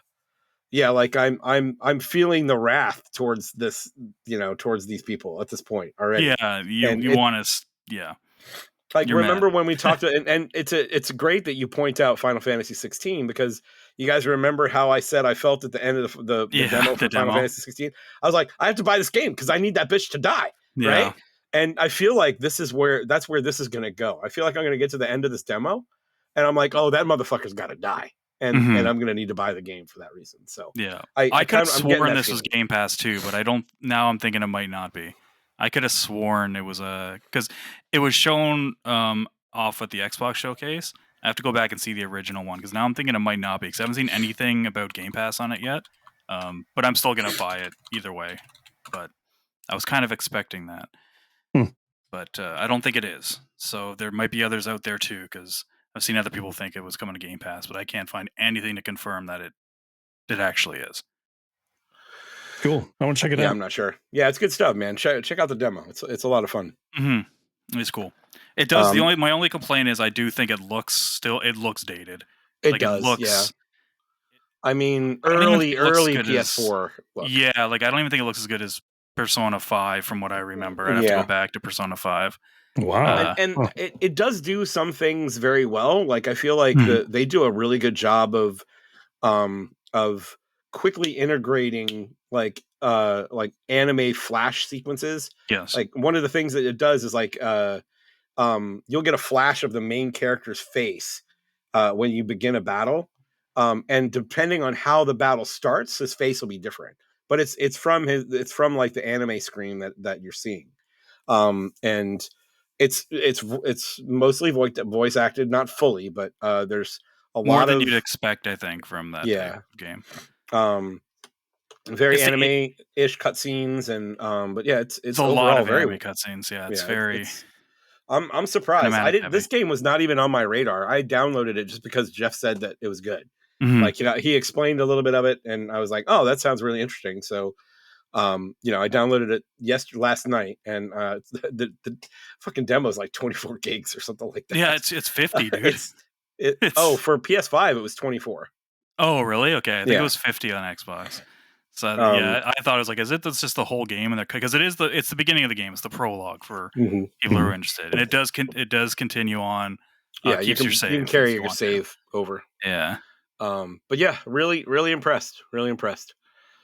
yeah, like I'm feeling the wrath towards this, towards these people at this point already. Yeah, you want to, like remember when we talked to, and it's great that you point out Final Fantasy 16 because you guys remember how I said I felt at the end of the demo for Final Fantasy 16. I was like, I have to buy this game because I need that bitch to die, right? And I feel like that's where this is gonna go. I feel like I'm gonna get to the end of this demo, and I'm like, oh, that motherfucker's got to die. And I'm going to need to buy the game for that reason. So I could have sworn this was Game Pass too, but I don't. Now I'm thinking it might not be. I could have sworn it was because it was shown off at the Xbox showcase. I have to go back and see the original one because now I'm thinking it might not be because I haven't seen anything about Game Pass on it yet. But I'm still going to buy it either way. But I was kind of expecting that. But I don't think it is. So there might be others out there too because I've seen other people think it was coming to Game Pass, but I can't find anything to confirm that it actually is. Cool. I want to check it out. Yeah, I'm not sure. Yeah, it's good stuff, man. Check out the demo. It's a lot of fun. It's cool. It does. My only complaint is I do think it looks dated. It does. Yeah. I mean, early PS4. Yeah, like I don't even think it looks as good as Persona 5 from what I remember. I'd have to go back to Persona 5. Wow. And it does do some things very well. Like I feel like they do a really good job of quickly integrating like anime flash sequences. Yes. Like one of the things that it does is like you'll get a flash of the main character's face when you begin a battle. And depending on how the battle starts, his face will be different. But it's from like the anime screen that you're seeing. And it's mostly voice acted, not fully, but there's a lot more than you'd expect, I think, from that type of game. Very anime-ish cutscenes, and but yeah, it's a lot of anime cutscenes. Yeah, it's very. I'm surprised. This game was not even on my radar. I downloaded it just because Geoff said that it was good. Like he explained a little bit of it, and I was like, oh, that sounds really interesting. So. I downloaded it last night, and the fucking demo is like 24 gigs or something like that. Yeah, it's 50, dude. For PS5 it was 24. Oh, really? Okay, I think it was 50 on Xbox. So I thought it was like, that's just the whole game, and because it's the beginning of the game, it's the prologue for people who are interested, and it does continue on Yeah, keeps your save. You can carry your save over. Yeah. But yeah, really, really impressed. Really impressed.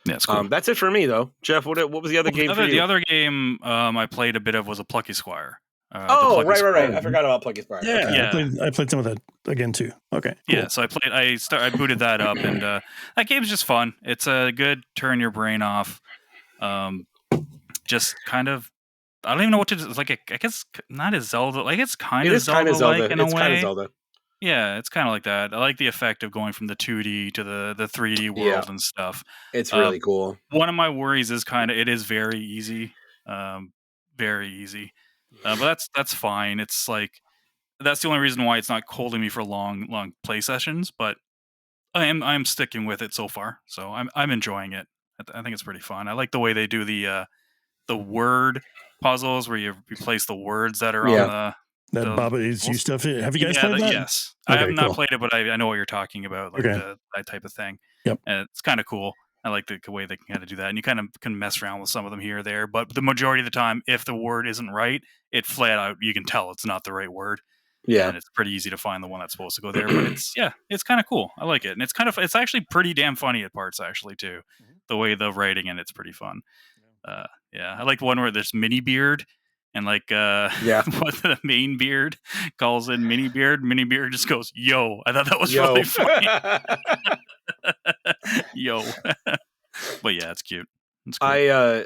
Yeah, it's cool. That's it for me though. Jeff, what was the other game for you? The other game I played a bit of was a Plucky Squire. Right. I forgot about Plucky Squire. Yeah, okay. I played some of that again too. Okay, cool. Yeah, so I booted that up, and that game's just fun. It's a good turn your brain off. Just kind of, I don't even know what to do. It's like I guess not as Zelda. Like it's kind of Zelda-like in a way. It's kind of Zelda. Yeah, it's kind of like that. I like the effect of going from the 2D to the 3D world and stuff. It's really cool. One of my worries is it is very easy, very easy. But that's fine. It's like that's the only reason why it's not holding me for long play sessions. But I'm sticking with it so far, so I'm enjoying it. I think it's pretty fun. I like the way they do the word puzzles where you replace the words that are on that Baba Is You stuff. Have you guys played that? Yes. Okay, I have not played it, but I know what you're talking about, like that type of thing. Yep. And it's kind of cool. I like the way they can kind of do that. And you kind of can mess around with some of them here or there. But the majority of the time, if the word isn't right, it flat out, you can tell it's not the right word. Yeah. And it's pretty easy to find the one that's supposed to go there. But it's kind of cool. I like it. And it's actually pretty damn funny at parts, actually, too. The way the writing in it's pretty fun. I like the one where there's Mini Beard. And what the main beard calls in Mini Beard just goes, yo. I thought that was really funny. Yo. But yeah, it's cute. It's cool. I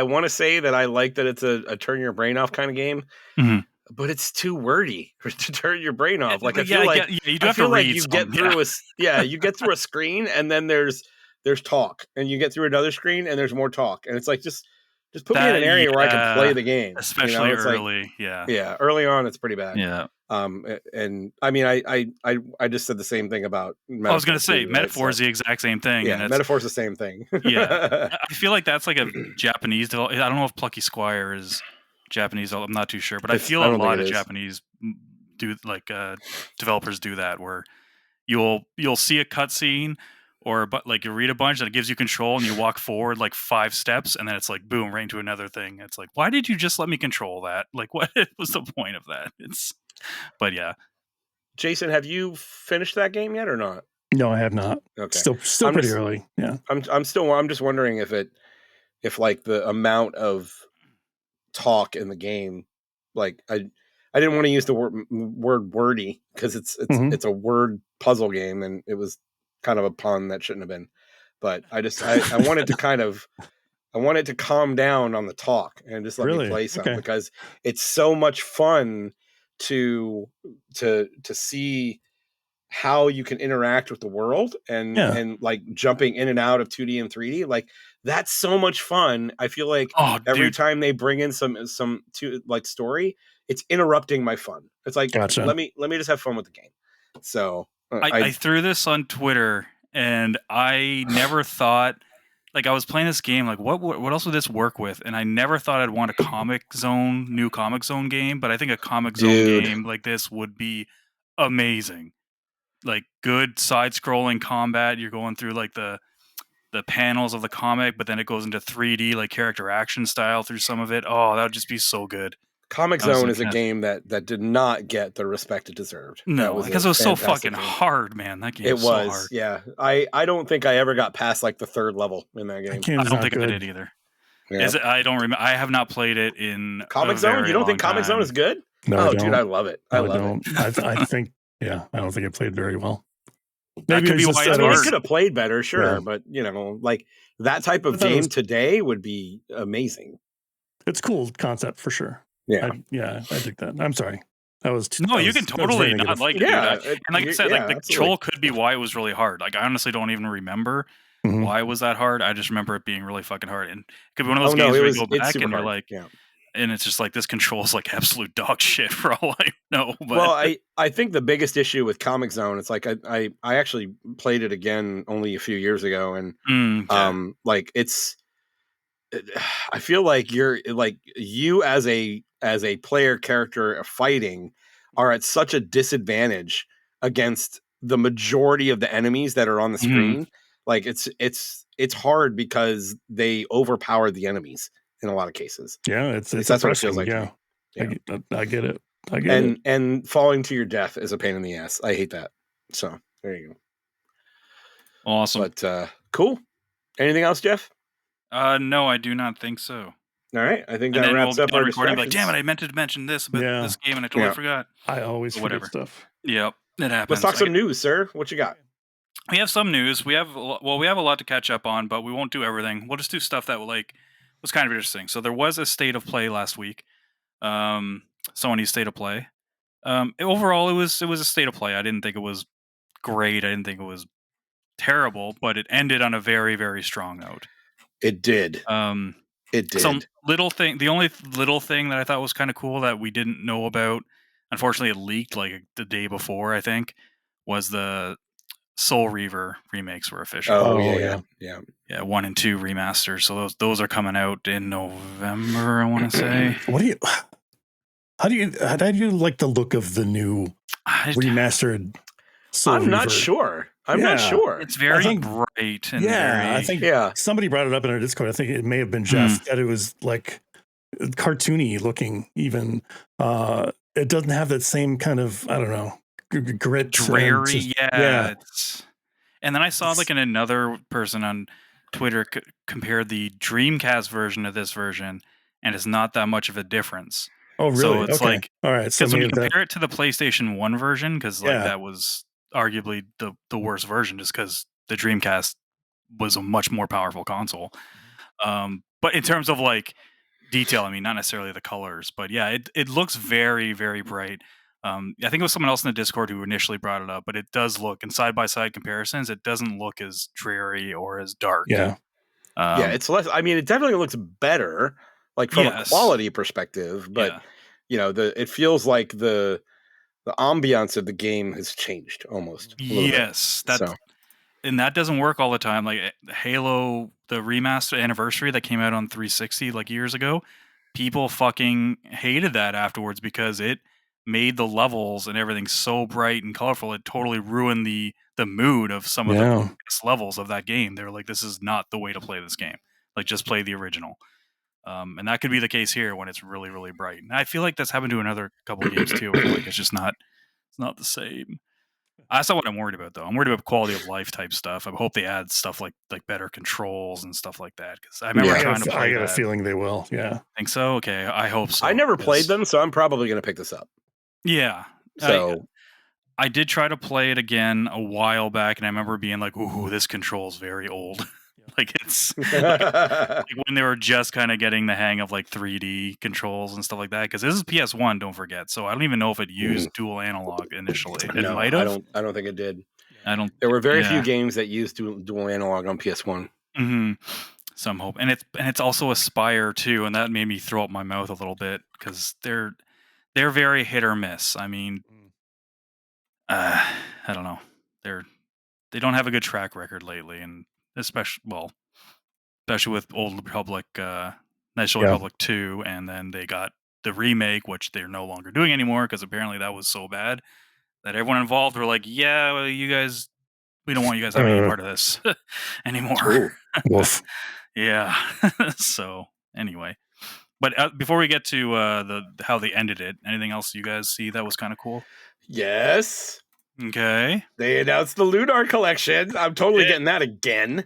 want to say that I like that it's a turn your brain off kind of game, but it's too wordy to turn your brain off. Like I feel like you do have to read you get through you get through a screen and then there's talk, and you get through another screen and there's more talk, and it's like just put me in an area where I can play the game, especially early. Early on it's pretty bad. Yeah. And I mean, I just said the same thing about Metaphor. I was going to say Metaphor is the exact same thing. Yeah, Metaphor's the same thing. Yeah, I feel like that's like a Japanese develop. I don't know if Plucky Squire is Japanese. I'm not too sure, but I feel a lot of Japanese developers do that, where you'll see a cutscene. But like you read a bunch and it gives you control and you walk forward like 5 steps and then it's like boom right into another thing. It's like, why did you just let me control that? Like, what was the point of that? But yeah. Jason, have you finished that game yet or not? No, I have not. Okay, still pretty early. Yeah, I'm just wondering if like the amount of talk in the game, like I didn't want to use the word wordy because it's a word puzzle game and it was kind of a pun that shouldn't have been, but I wanted to I wanted to calm down on the talk and just let me play some because it's so much fun to see how you can interact with the world and like jumping in and out of 2D and 3D. Like that's so much fun. I feel like every time they bring in some story, it's interrupting my fun. It's like, let me just have fun with the game. So I threw this on Twitter and I never thought, like I was playing this game, like what else would this work with? And I never thought I'd want a new Comic Zone game, but I think a Comic Zone game like this would be amazing. Like good side-scrolling combat. You're going through like the panels of the comic, but then it goes into 3D, like character action style through some of it. Oh, that would just be so good. Comic Zone is a game that did not get the respect it deserved. No, because it was so fucking hard, man. That game was so hard. Yeah. I don't think I ever got past like the 3rd level in that game. I don't think I did either. Yeah. I don't remember. I have not played it in Comic Zone. You don't think Comic Zone is good? No, dude, I love it. I love it. I think, I don't think it played very well. Maybe could be why it could have played better, sure, but like that type of game today would be amazing. It's cool concept for sure. Yeah, I dig that. I'm sorry. You can totally not like it. Yeah, and like I said, like the control could be why it was really hard. Like I honestly don't even remember why it was that hard. I just remember it being really fucking hard. And it could be one of those games where you go back and you're like, and it's just like this control is like absolute dog shit for all I know. But. Well, I think the biggest issue with Comic Zone, it's like I actually played it again only a few years ago, and like it's. I feel like you as a player character fighting are at such a disadvantage against the majority of the enemies that are on the screen. Like it's hard because they overpower the enemies in a lot of cases. Yeah, it's that's what it feels like. Yeah. I get it. I get it. And falling to your death is a pain in the ass. I hate that. So there you go. Awesome. But cool. Anything else, Geoff? No, I do not think so. All right, I think that wraps up our recording. Like, damn it, I meant to mention this about this game and I totally forgot. I always forget stuff. Yep, it happens. Let's talk some news, sir. What you got? We have some news. We have a lot to catch up on, but we won't do everything. We'll just do stuff that was kind of interesting. So there was a state of play last week. Sony's state of play. Overall, it was a state of play. I didn't think it was great. I didn't think it was terrible, but it ended on a very, very strong note. It did. It did. Some little thing. The only little thing that I thought was kind of cool that we didn't know about, unfortunately, it leaked like the day before. I think was the Soul Reaver remakes were official. Oh yeah. 1 and 2 remasters. So those are coming out in November. I want to say. How do you like the look of the new remastered Soul Reaver? I'm not sure. It's very bright. And I think somebody brought it up in our Discord. I think it may have been Geoff that it was like cartoony looking. Even it doesn't have that same kind of grit, dreary. And then I saw another person on Twitter compared the Dreamcast version to this version, and it's not that much of a difference. Oh, really? So it's all right. So when you compare it to the PlayStation 1 version, because that was arguably the worst version, just because the Dreamcast was a much more powerful console. But in terms of detail, I mean, not necessarily the colors, but it looks very, very bright. I think it was someone else in the Discord who initially brought it up, but it does look, in side-by-side comparisons, it doesn't look as dreary or as dark. It's less. I mean, it definitely looks better, from a quality perspective, but it feels like the ambiance of the game has changed almost. Yes, and that doesn't work all the time. Like Halo, the remaster anniversary that came out on 360 years ago, people fucking hated that afterwards because it made the levels and everything so bright and colorful. It totally ruined the mood of some of the best levels of that game. They were like, this is not the way to play this game. Just play the original. And that could be the case here when it's really, really bright. And I feel like that's happened to another couple of games too. Where it's just not the same. That's not what I'm worried about though. I'm worried about quality of life type stuff. I hope they add stuff like better controls and stuff like that. Because I remember trying to play I got a feeling they will. Yeah. Think so? Okay. I hope so. I never played them, so I'm probably going to pick this up. Yeah. So I did try to play it again a while back, and I remember being like, ooh, this control's very old. It's when they were just kind of getting the hang of 3D controls and stuff like that. Because this is PS1, don't forget. So I don't even know if it used dual analog initially. It might have. I don't think it did. There were very few games that used dual analog on PS1. Mm-hmm. Some hope, and it's also Aspire too, and that made me throw up my mouth a little bit because they're very hit or miss. I mean, I don't know. They don't have a good track record lately, and especially with Old Republic, National Republic 2, and then they got the remake, which they're no longer doing anymore because apparently that was so bad that everyone involved were like, "Yeah, well, you guys, we don't want you guys having any part of this anymore." Woof. Yeah. So anyway, but before we get to how they ended it, anything else you guys see that was kind of cool? Yes. Okay. They announced the Lunar collection. I'm totally getting that again.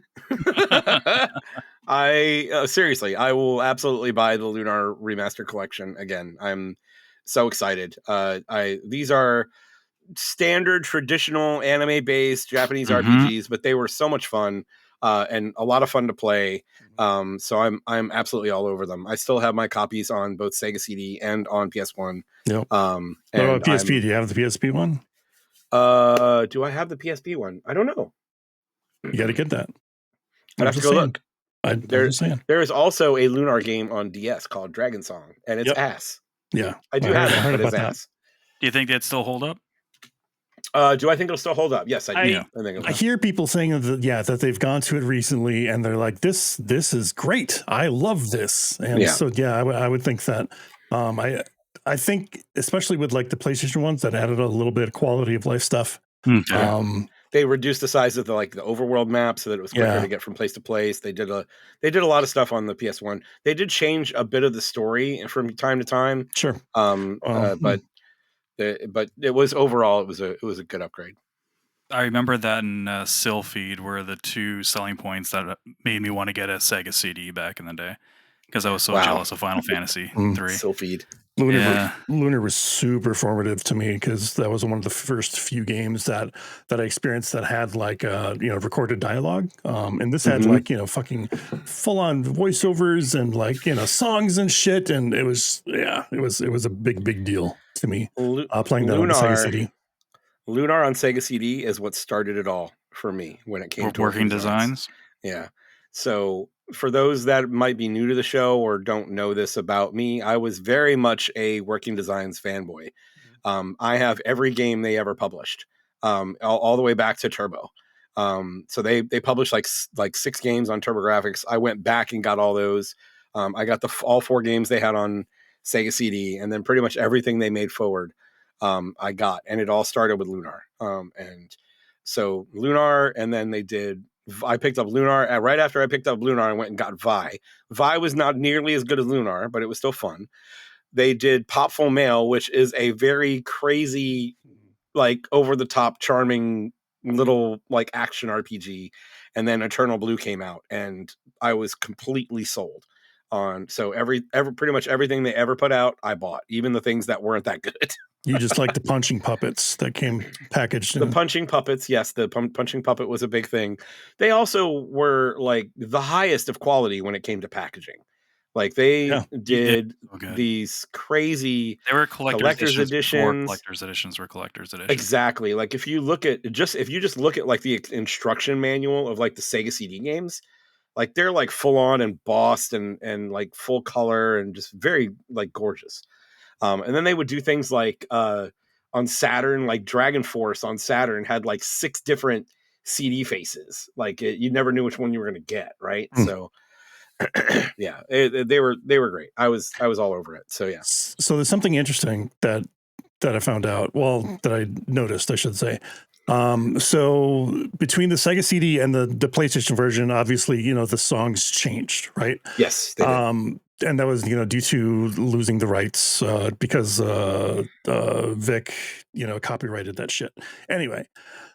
Seriously, I will absolutely buy the Lunar Remaster collection again. I'm so excited. These are standard traditional anime-based Japanese RPGs, but they were so much fun and a lot of fun to play. So I'm absolutely all over them. I still have my copies on both Sega CD and on PS1. Yep. What about PSP? Do you have the PSP one? Do I have the PSP one? I don't know. You got to get that. I'd have to go look. I'm just saying. There is also a Lunar game on DS called Dragon Song, and it's ass. Yeah. I do have it, but it's ass. Do you think that'd still hold up? Do I think it'll still hold up? Yes, I do. I hear people saying that they've gone to it recently and they're like, this is great. I love this. And so, I would think that. I think, especially with the PlayStation ones that added a little bit of quality of life stuff. They reduced the size of the overworld map so that it was quicker to get from place to place. They did a lot of stuff on the PS1. They did change a bit of the story from time to time. Sure. But But it was overall it was a good upgrade. I remember that in Sylphied were the two selling points that made me want to get a Sega CD back in the day because I was so jealous of Final Fantasy 3. Sylphied. Lunar was super formative to me because that was one of the first few games that I experienced that had like recorded dialogue. And this had like fucking full on voiceovers and like songs and shit, and it was a big deal to me playing that on the Sega CD. Lunar on Sega CD is what started it all for me when it came to working designs. Yeah. So for those that might be new to the show or don't know this about me, I was very much a Working Designs fanboy. I have every game they ever published, all the way back to Turbo. So they published like 6 games on TurboGrafx. I went back and got all those. I got all 4 games they had on Sega CD, and then pretty much everything they made forward. I got, and it all started with Lunar. And so Lunar, and then I picked up Lunar. Right after I picked up Lunar, I went and got Vi. Vi was not nearly as good as Lunar, but it was still fun. They did Popful Mail, which is a very crazy, like over the top, charming little like action RPG. And then Eternal Blue came out, and I was completely sold on. So pretty much everything they ever put out, I bought, even the things that weren't that good. You just like the punching puppets that came packaged in. The punching puppets, yes, the punching puppet was a big thing. They also were like the highest of quality when it came to packaging. Like they did these crazy they were collector's editions. Collector's editions were collector's editions. Exactly. Like if you just look at like the instruction manual of like the Sega CD games, like they're like full on embossed and like full color and just very like gorgeous. And then they would do things like on Saturn, like Dragon Force on Saturn had like 6 different CD faces. Like you never knew which one you were going to get, right? So yeah, they were great. I was all over it. So yeah. So there's something interesting that I found out. Well, that I noticed, I should say. So between the Sega CD and the PlayStation version, obviously, the songs changed, right? Yes, they did. And that was, due to losing the rights because Vic, copyrighted that shit. Anyway,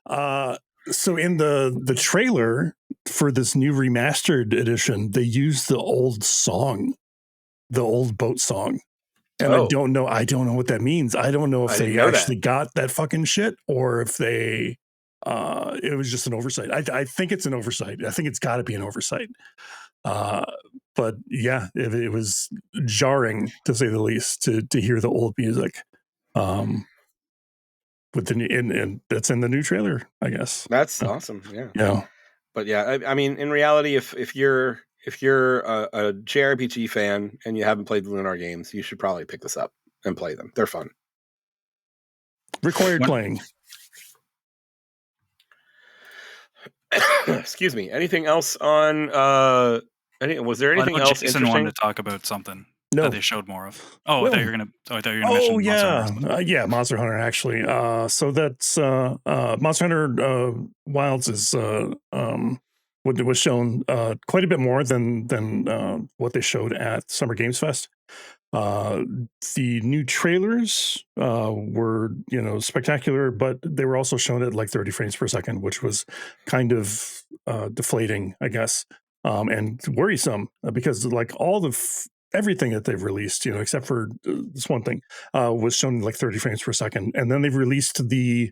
so in the trailer for this new remastered edition, they used the old song, the old boat song. And I don't know what that means. I don't know if they actually got that fucking shit or if they it was just an oversight. I think it's an oversight. I think it's got to be an oversight. But yeah, it was jarring to say the least to hear the old music. With the and that's in the new trailer, I guess. That's awesome. Yeah. Yeah. But yeah, I mean, in reality, if you're a JRPG fan and you haven't played the Lunar games, you should probably pick this up and play them. They're fun. Required playing. Excuse me. Anything else on? Was there anything else Jason wanted to talk about something that they showed more of. Oh, I thought you were gonna. I thought you were gonna mention Monster Hunter. Yeah, Monster Hunter actually. So that's Monster Hunter Wilds is what was shown quite a bit more than what they showed at Summer Games Fest. The new trailers were spectacular, but they were also shown at like 30 frames per second, which was kind of deflating, I guess, and worrisome because like all the everything that they've released, except for this one thing, was shown like 30 frames per second, and then they've released the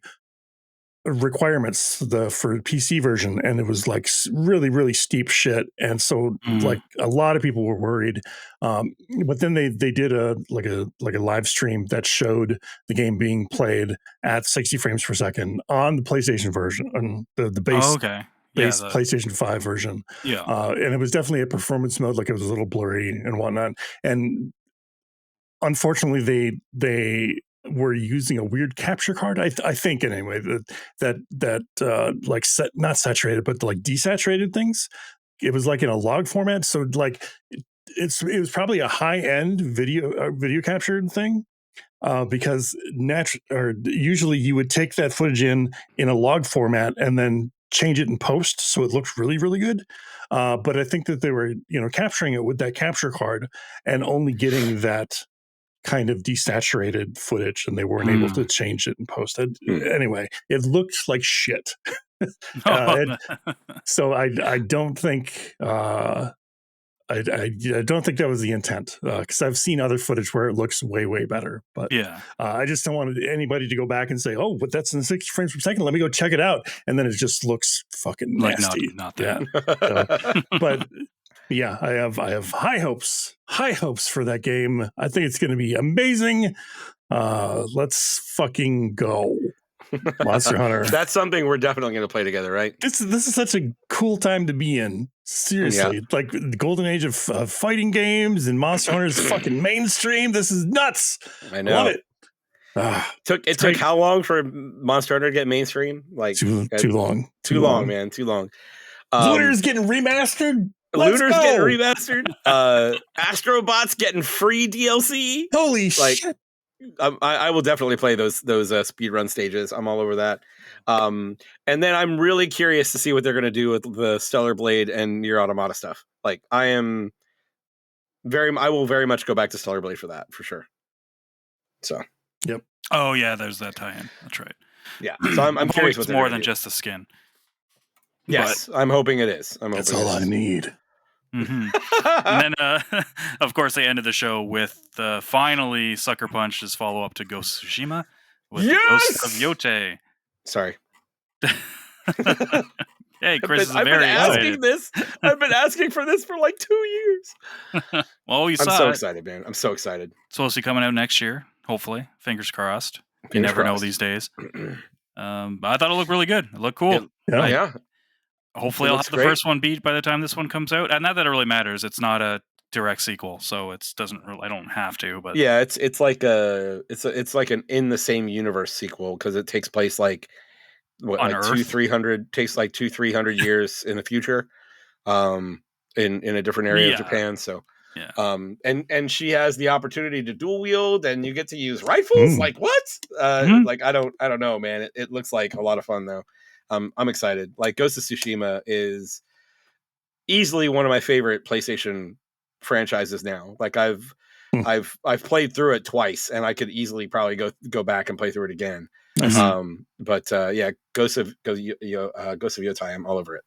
requirements for PC version, and it was like really, really steep shit, and so like a lot of people were worried. But then they did a live stream that showed the game being played at 60 frames per second on the PlayStation version, on the base. Base PlayStation 5 version. Yeah. And it was definitely a performance mode, like it was a little blurry and whatnot. And unfortunately they were using a weird capture card. I think anyway, that like not saturated, but like desaturated things. It was like in a log format. So like it was probably a high end video captured thing. Because usually you would take that footage in a log format and then change it in post so it looked really, really good. But I think that they were, capturing it with that capture card and only getting that kind of desaturated footage, and they weren't able to change it and post it. Anyway, it looked like shit. So I don't think I don't think that was the intent, because I've seen other footage where it looks way better. But I just don't want anybody to go back and say, "Oh, but that's in 60 frames per second. Let me go check it out," and then it just looks fucking nasty. Like not that. But yeah, I have high hopes for that game. I think it's going to be amazing. Let's fucking go. Monster Hunter. That's something we're definitely going to play together, right? This is such a cool time to be in. Seriously, like the golden age of fighting games, and Monster Hunter is fucking mainstream. This is nuts. I know. Love it. It took how long for Monster Hunter to get mainstream? Like too long. Too long, man. Too long. Lunar's getting remastered. Lunar's getting remastered. Astrobot's getting free DLC. Holy shit. I will definitely play those speedrun stages. I'm all over that. And then I'm really curious to see what they're going to do with the Stellar Blade and Nier Automata stuff. Like I will very much go back to Stellar Blade for that, for sure. So, yep. Oh yeah, there's that tie-in. That's right. Yeah. So I'm curious it's more than just the skin. Yes, but I'm hoping it is. That's all I need. And then, of course, they ended the show with finally Sucker Punch's follow-up to Ghost of Tsushima with the Ghost of Yote. Sorry. Hey, Chris is very excited. I've been asking for this for like 2 years. Well, I'm so excited, man. I'm so excited. It's supposed to be coming out next year, hopefully. Fingers crossed. You never know these days. But I thought it looked really good. It looked cool. Yeah. Hopefully I'll have the first one beat by the time this one comes out. And not that it really matters. It's not a direct sequel, so it doesn't really, I don't have to, but yeah, it's like an in the same universe sequel, because it takes place like what, on like Earth? 200-300 years in the future, in a different area of Japan. So and she has the opportunity to dual wield, and you get to use rifles. Like what? Like I don't know, man. It looks like a lot of fun though. I'm excited. Like Ghost of Tsushima is easily one of my favorite PlayStation franchises now. Like I've played through it twice, and I could easily probably go back and play through it again. But yeah, Ghost of Yotai, I'm all over it.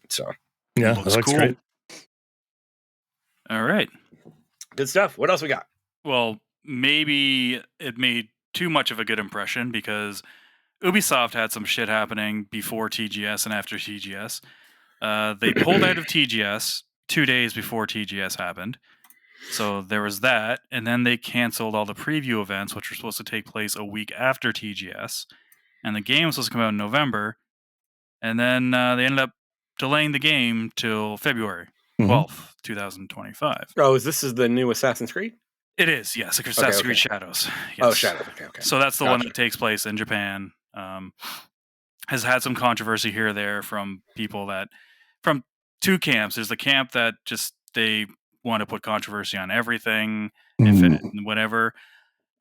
So yeah, that looks cool. Great. All right, good stuff. What else we got? Well, maybe it made too much of a good impression because Ubisoft had some shit happening before TGS and after TGS. They pulled out of TGS 2 days before TGS happened. So there was that. And then they canceled all the preview events, which were supposed to take place a week after TGS. And the game was supposed to come out in November. And then they ended up delaying the game till February 12th, 2025. Oh, this is the new Assassin's Creed? It is, yes. Assassin's Creed Shadows. Yes. Oh, Shadows. Okay. So that's the one that takes place in Japan. Has had some controversy here or there from people from two camps. There's the camp that just they want to put controversy on everything, whatever.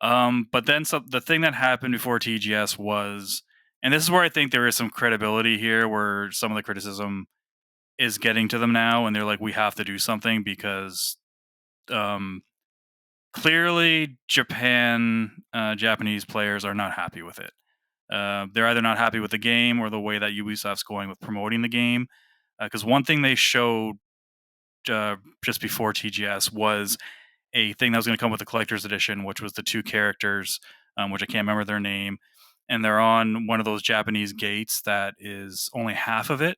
But then the thing that happened before TGS was, and this is where I think there is some credibility here, where some of the criticism is getting to them now, and they're like, we have to do something because clearly Japanese players are not happy with it. They're either not happy with the game or the way that Ubisoft's going with promoting the game. Because one thing they showed just before TGS was a thing that was going to come with the collector's edition, which was the two characters, which I can't remember their name, and they're on one of those Japanese gates that is only half of it.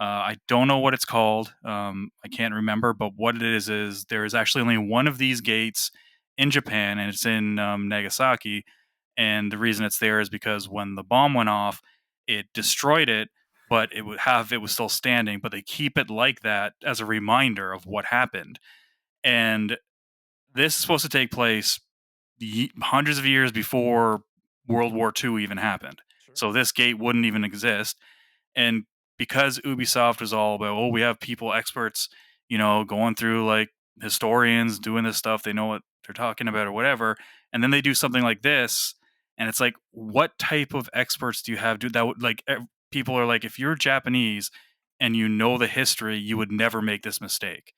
I don't know what it's called. I can't remember, but what it is there is actually only one of these gates in Japan, and it's in Nagasaki. And the reason it's there is because when the bomb went off, it destroyed it, but it was still standing. But they keep it like that as a reminder of what happened. And this is supposed to take place hundreds of years before World War II even happened. Sure. So this gate wouldn't even exist. And because Ubisoft was all about, we have people, experts, going through like historians doing this stuff, they know what they're talking about or whatever. And then they do something like this. And it's like, what type of experts do you have? That would, like, people are like, if you're Japanese and you know the history, you would never make this mistake.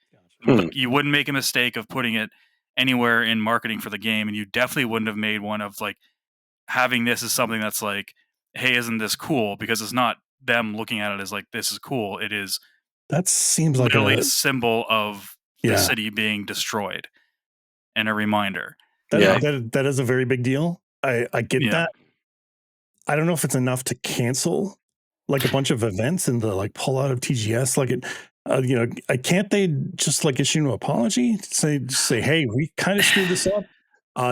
You wouldn't make a mistake of putting it anywhere in marketing for the game, and you definitely wouldn't have made one of like having this as something that's like, hey, isn't this cool? Because it's not them looking at it as like, this is cool. It is that seems like literally a symbol of the city being destroyed and a reminder. That is a very big deal. I get that. I don't know if it's enough to cancel like a bunch of events and the like pull out of TGS. Like it, can't they just like issue an apology? Say, hey, we kind of screwed this up.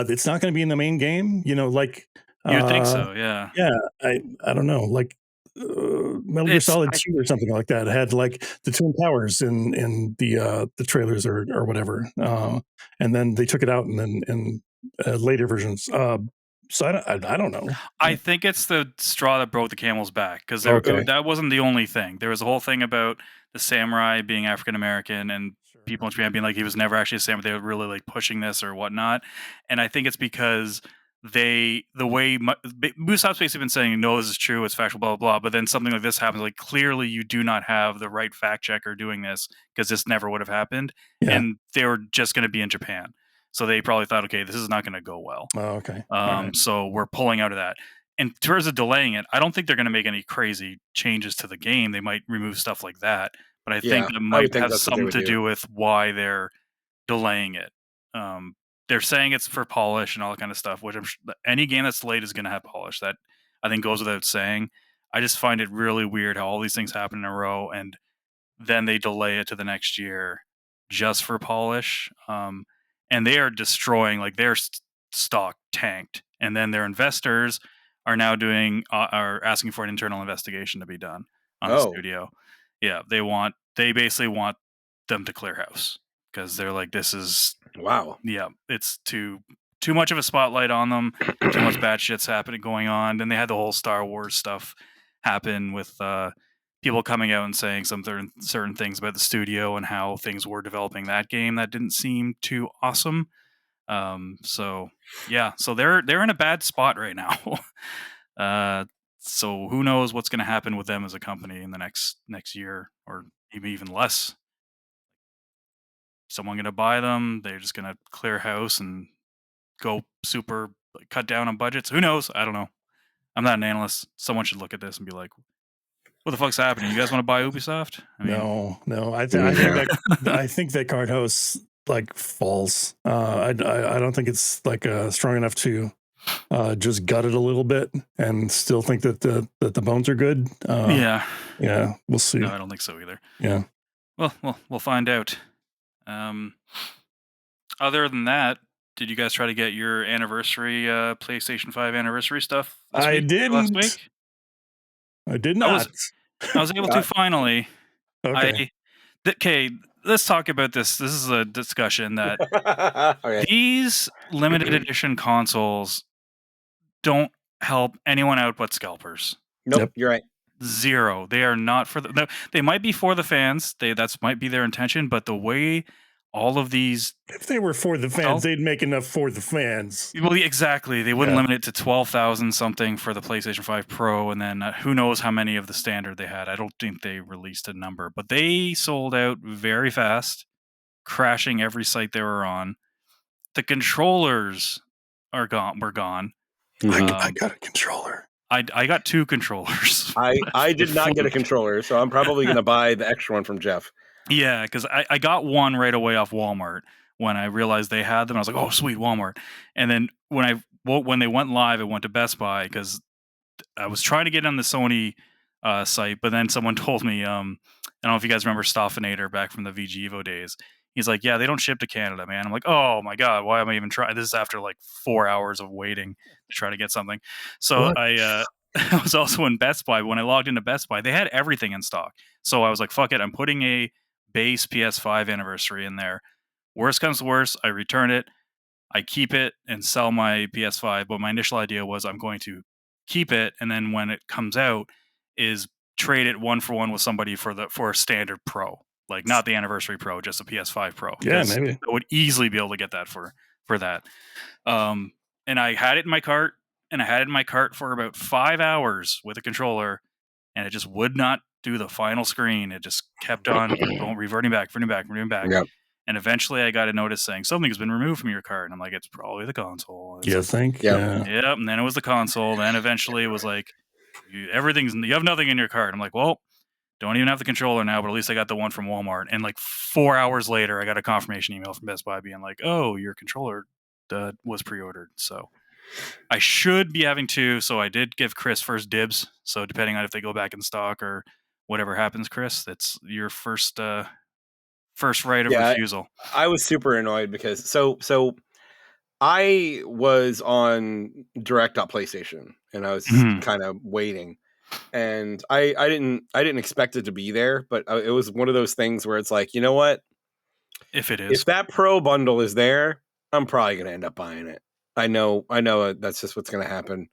It's not going to be in the main game. Like you'd think so, yeah. Yeah, I don't know, like Metal Gear Solid 2 or something like that had like the Twin Towers in the trailers or whatever, and then they took it out and then in later versions. So I don't know. I think it's the straw that broke the camel's back because that wasn't the only thing. There was a whole thing about the samurai being African American and people in Japan being like he was never actually a samurai. They were really like pushing this or whatnot, and I think it's because Ubisoft's basically been saying no, this is true, it's factual, blah blah blah. But then something like this happens. Like clearly, you do not have the right fact checker doing this because this never would have happened, and they were just going to be in Japan. So they probably thought, okay, this is not going to go well. Oh, okay. So we're pulling out of that. In terms of delaying it, I don't think they're going to make any crazy changes to the game. They might remove stuff like that, but I think it might have something to do with why they're delaying it. They're saying it's for polish and all that kind of stuff, which any game that's delayed is going to have polish. That I think goes without saying. I just find it really weird how all these things happen in a row and then they delay it to the next year just for polish. And they are destroying, like their stock tanked, and then their investors are now are asking for an internal investigation to be done on the studio. Yeah, they basically want them to clear house because they're like, this is it's too much of a spotlight on them, too much bad shit's going on. Then they had the whole Star Wars stuff happen with people coming out and saying certain things about the studio and how things were developing that game that didn't seem too awesome. So they're in a bad spot right now. So who knows what's going to happen with them as a company in the next year or even less. Someone going to buy them? They're just going to clear house and go super cut down on budgets? Who knows? I don't know. I'm not an analyst. Someone should look at this and be like, what the fuck's happening? You guys want to buy Ubisoft? I mean, no. I think that card house like falls. I don't think it's like strong enough to just gut it a little bit and still think that the bones are good. Yeah, we'll see. No, I don't think so either. Yeah. Well, we'll find out. Other than that, did you guys try to get your anniversary PlayStation 5 anniversary stuff? I didn't. Last week? I did not. I was able to finally. Okay, let's talk about this. This is a discussion that these limited edition consoles don't help anyone out but scalpers. Nope, you're right. Zero. They are not for the. They might be for the fans. That might be their intention, but the way all of these, if they were for the fans, they'd make enough for the fans. Well, exactly. They wouldn't limit it to 12,000 something for the PlayStation 5 Pro, and then who knows how many of the standard they had. I don't think they released a number, but they sold out very fast, crashing every site they were on. The controllers were gone. I got a controller. I got 2 controllers. I did not get a controller, so I'm probably going to buy the extra one from Geoff. Yeah, because I got one right away off Walmart when I realized they had them. I was like, oh, sweet, Walmart. And then when they went live, I went to Best Buy because I was trying to get on the Sony site, but then someone told me, I don't know if you guys remember Stoffinator back from the VG Evo days. He's like, yeah, they don't ship to Canada, man. I'm like, oh my God, why am I even trying? This is after like 4 hours of waiting to try to get something. So I was also in Best Buy. When I logged into Best Buy, they had everything in stock. So I was like, fuck it, I'm putting a base PS5 anniversary in there. Worst comes to worst, I return it, I keep it and sell my PS5. But my initial idea was I'm going to keep it, and then when it comes out, is trade it 1-for-1 with somebody for a standard Pro, like not the anniversary Pro, just a PS5 Pro. Yeah, maybe I would easily be able to get that for that. And I had it in my cart, for about 5 hours with a controller, and it just would not do the final screen. It just kept on reverting back. Yep. And eventually I got a notice saying something's been removed from your cart. And I'm like, it's probably the console. You think? Yeah. Yep. And then it was the console. Then eventually it was like, you have nothing in your cart. I'm like, well, don't even have the controller now, but at least I got the one from Walmart. And like 4 hours later, I got a confirmation email from Best Buy being like, oh, your controller was pre-ordered. So I should be having two. So I did give Chris first dibs. So depending on if they go back in stock or whatever happens, Chris, that's your first right of refusal. I was super annoyed because so I was on direct.playstation and I was kind of waiting, and I didn't expect it to be there, but it was one of those things where it's like, you know what? If that Pro bundle is there, I'm probably going to end up buying it. I know that's just what's going to happen.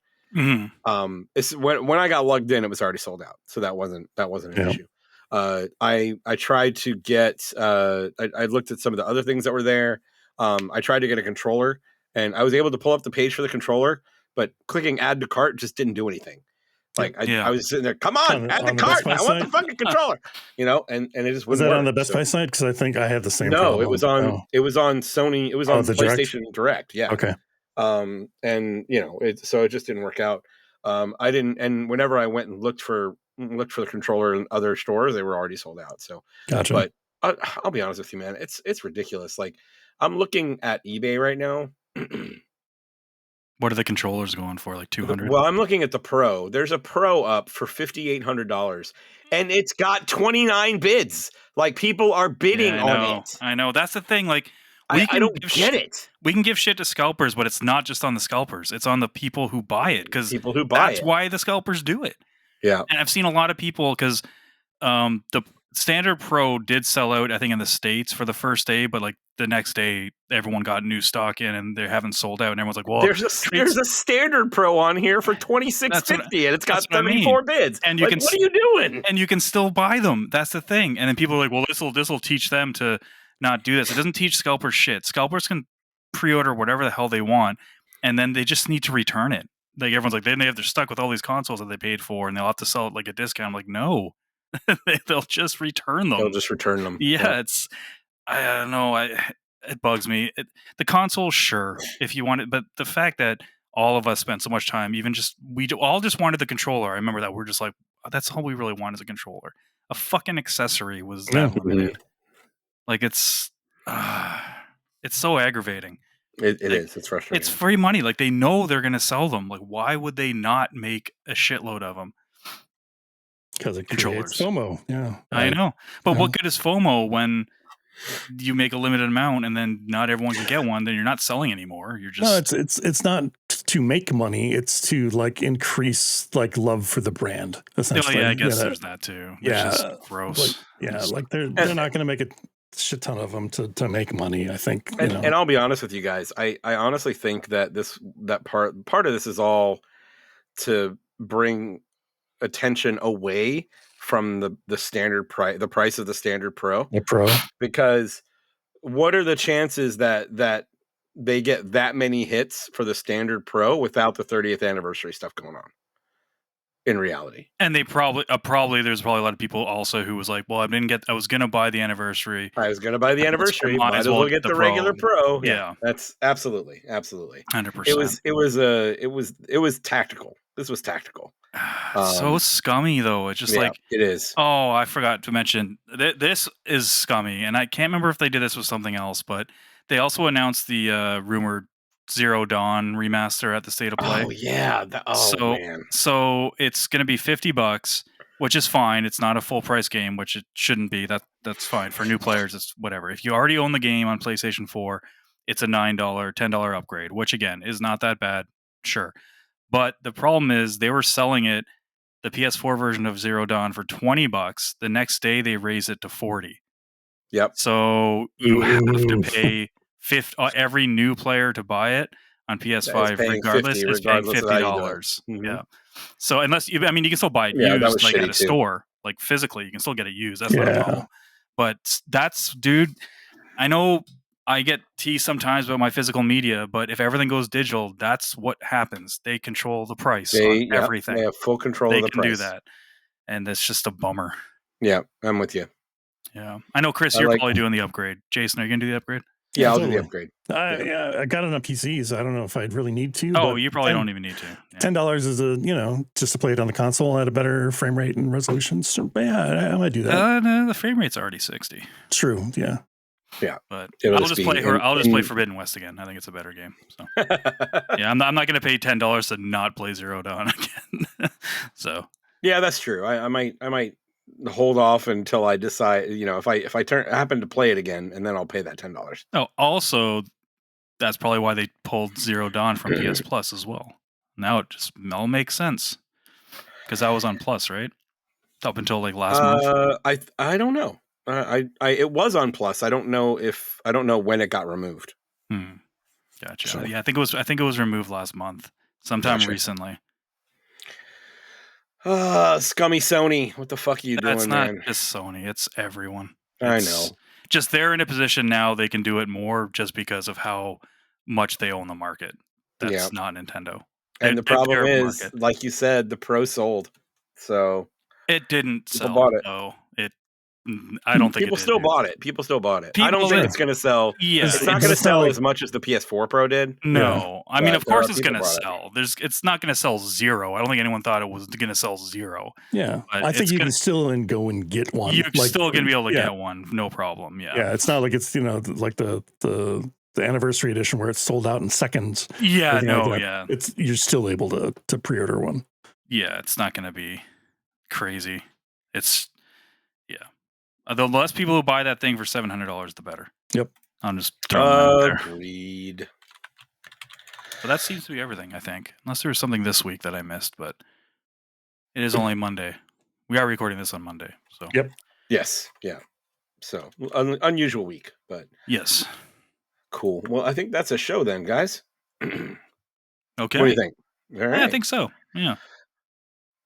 It's when I got logged in, it was already sold out, so that wasn't an issue. I tried to get I looked at some of the other things that were there. I tried to get a controller, and I was able to pull up the page for the controller, but clicking add to cart just didn't do anything. Like I was sitting there, come on, add to cart. I want the fucking controller, and it just wouldn't work. Was that on the Best Buy site? Because I think I had the same. No, it was on Sony. It was on PlayStation Direct. Yeah. Okay. And so it just didn't work out. I didn't, and whenever I went and looked for the controller in other stores, they were already sold out. So, gotcha. But I'll be honest with you, man, it's ridiculous. Like, I'm looking at eBay right now. What are the controllers going for? Like $200? Well, I'm looking at the Pro. There's a Pro up for $5,800, and it's got 29 bids. Like, people are bidding on it. I know. That's the thing. Like, I don't get it. We can give shit to scalpers, but it's not just on the scalpers. It's on the people who buy it, because that's why the scalpers do it. Yeah. And I've seen a lot of people, because the standard Pro did sell out, I think, in the States for the first day, but like the next day, everyone got new stock in, and they haven't sold out. And everyone's like, "Well, there's a standard Pro on here for $2,650, and it's got 74 bids." And what are you doing? And you can still buy them. That's the thing. And then people are like, "Well, this will teach them to not do this." It doesn't teach scalpers shit. Scalpers can pre-order whatever the hell they want, and then they just need to return it. Like, everyone's like, they're stuck with all these consoles that they paid for, and they'll have to sell it like a discount. I'm like, no. They'll just return them. They'll just return them. Yeah. I don't know. It bugs me. The console, sure, if you want it, but the fact that all of us spent so much time, we all just wanted the controller. I remember that we're just like, that's all we really want is a controller. A fucking accessory was that limited. Like, it's so aggravating. It is. It's frustrating. It's free money. Like, they know they're going to sell them. Like, why would they not make a shitload of them? Because it creates FOMO. Yeah, I know. But what good is FOMO when you make a limited amount and then not everyone can get one? Then you're not selling anymore. You're just it's not to make money. It's to like increase like love for the brand. Essentially. Oh, yeah, I guess there's that too. Yeah, is gross. Like they're not going to make a shit ton of them to make money. I think. And I'll be honest with you guys. I honestly think that part of this is all to bring attention away from the standard price, the price of the standard Pro. The Pro. Because what are the chances that they get that many hits for the standard Pro without the 30th anniversary stuff going on? In reality, and they probably there's probably a lot of people also who was like, well, I was gonna buy the anniversry. I was gonna buy the anniversary. Might as well get the regular Pro. Yeah, that's absolutely 100%. It was tactical. This was tactical. So scummy though. It's just like it is. Oh, I forgot to mention this is scummy, and I can't remember if they did this with something else, but they also announced the rumored Zero Dawn remaster at the State of Play. Oh yeah. Man. So it's going to be $50, which is fine. It's not a full price game, which it shouldn't be. That's fine for new players. It's whatever. If you already own the game on PlayStation 4, it's a $9, $10 upgrade, which again is not that bad. Sure. But the problem is they were selling it, the PS4 version of Zero Dawn, for $20. The next day they raise it to $40. Yep. So you have to pay every new player to buy it on PS5, regardless, is paying $50. Yeah. So unless you can still buy it used, like at a store, like physically, you can still get it used. That's not a problem. But dude, I know I get teased sometimes about my physical media, but if everything goes digital, that's what happens. They control the price on everything. They have full control of the price. They can do that. And it's just a bummer. Yeah, I'm with you. Yeah, I know, Chris. You're probably doing the upgrade. Jason, are you gonna do the upgrade? Yeah, I'll do the upgrade. I got it on PC, so I don't know if I'd really need to. Oh, you probably don't even need to. Yeah. $10 is just to play it on the console at a better frame rate and resolution. So yeah, I might do that. No, the frame rate's already 60. True. Yeah. Yeah, but I'll just play Forbidden West again. I think it's a better game. So yeah, I'm not going to pay $10 to not play Zero Dawn again. So yeah, that's true. I might hold off until I decide. If I happen to play it again, and then I'll pay that $10. Oh, also, that's probably why they pulled Zero Dawn from PS Plus as well. Now it just all makes sense because that was on Plus, right? Up until like last month. I don't know. It was on Plus. I don't know when it got removed. Gotcha. So, yeah, I think it was removed last month, sometime recently. Scummy Sony. What the fuck are you doing, man? It's not just Sony. It's everyone. I know. Just they're in a position now they can do it more just because of how much they own the market. That's not Nintendo. And the problem is, like you said, the Pro sold. So it didn't sell. Bought it. No, I don't think people still bought it. People still bought it. I don't think it's going to sell. Yeah, it's not going to sell as much as the PS4 Pro did. No, I mean, of course it's going to sell. It's not going to sell zero. I don't think anyone thought it was going to sell zero. Yeah, I think you can still go and get one. You're still going to be able to get one, no problem. Yeah, yeah. It's not like it's like the anniversary edition where it's sold out in seconds. Yeah, no, yeah. You're still able to pre-order one. Yeah, it's not going to be crazy. The less people who buy that thing for $700, the better. Yep. I'm just throwing that out there. Agreed. But that seems to be everything, I think. Unless there was something this week that I missed, but it is only Monday. We are recording this on Monday, so. Yep. Yes. Yeah. So unusual week, but yes. Cool. Well, I think that's a show then, guys. Okay. What do you think? All right. Yeah, I think so. Yeah.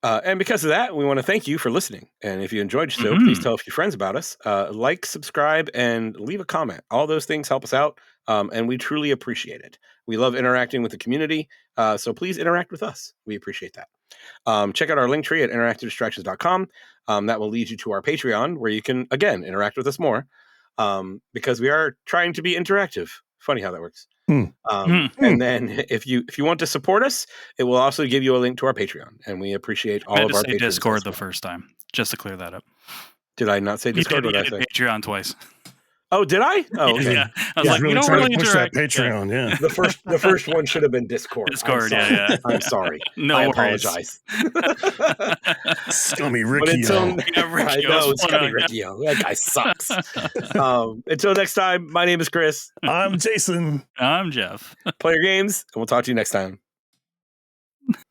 And because of that, we want to thank you for listening. And if you enjoyed the show, please tell a few friends about us. Like, subscribe, and leave a comment. All those things help us out, and we truly appreciate it. We love interacting with the community, so please interact with us. We appreciate that. Check out our link tree at interactivedistractions.com. That will lead you to our Patreon, where you can, again, interact with us more, because we are trying to be interactive. Funny how that works. And then if you want to support us, it will also give you a link to our Patreon, and we appreciate all of our patrons. Discord the first time, just to clear that up. Did I not say Discord? You did Patreon twice. Oh, did I? Oh, okay. Yeah. I was like, we don't really interact. Patreon, yeah. The first one should have been Discord. Yeah. I'm sorry. No I worries. apologize. Scummy Riccio. I know, Scummy Riccio. That guy sucks. Until next time, my name is Chris. I'm Jason. I'm Geoff. Play your games, and we'll talk to you next time.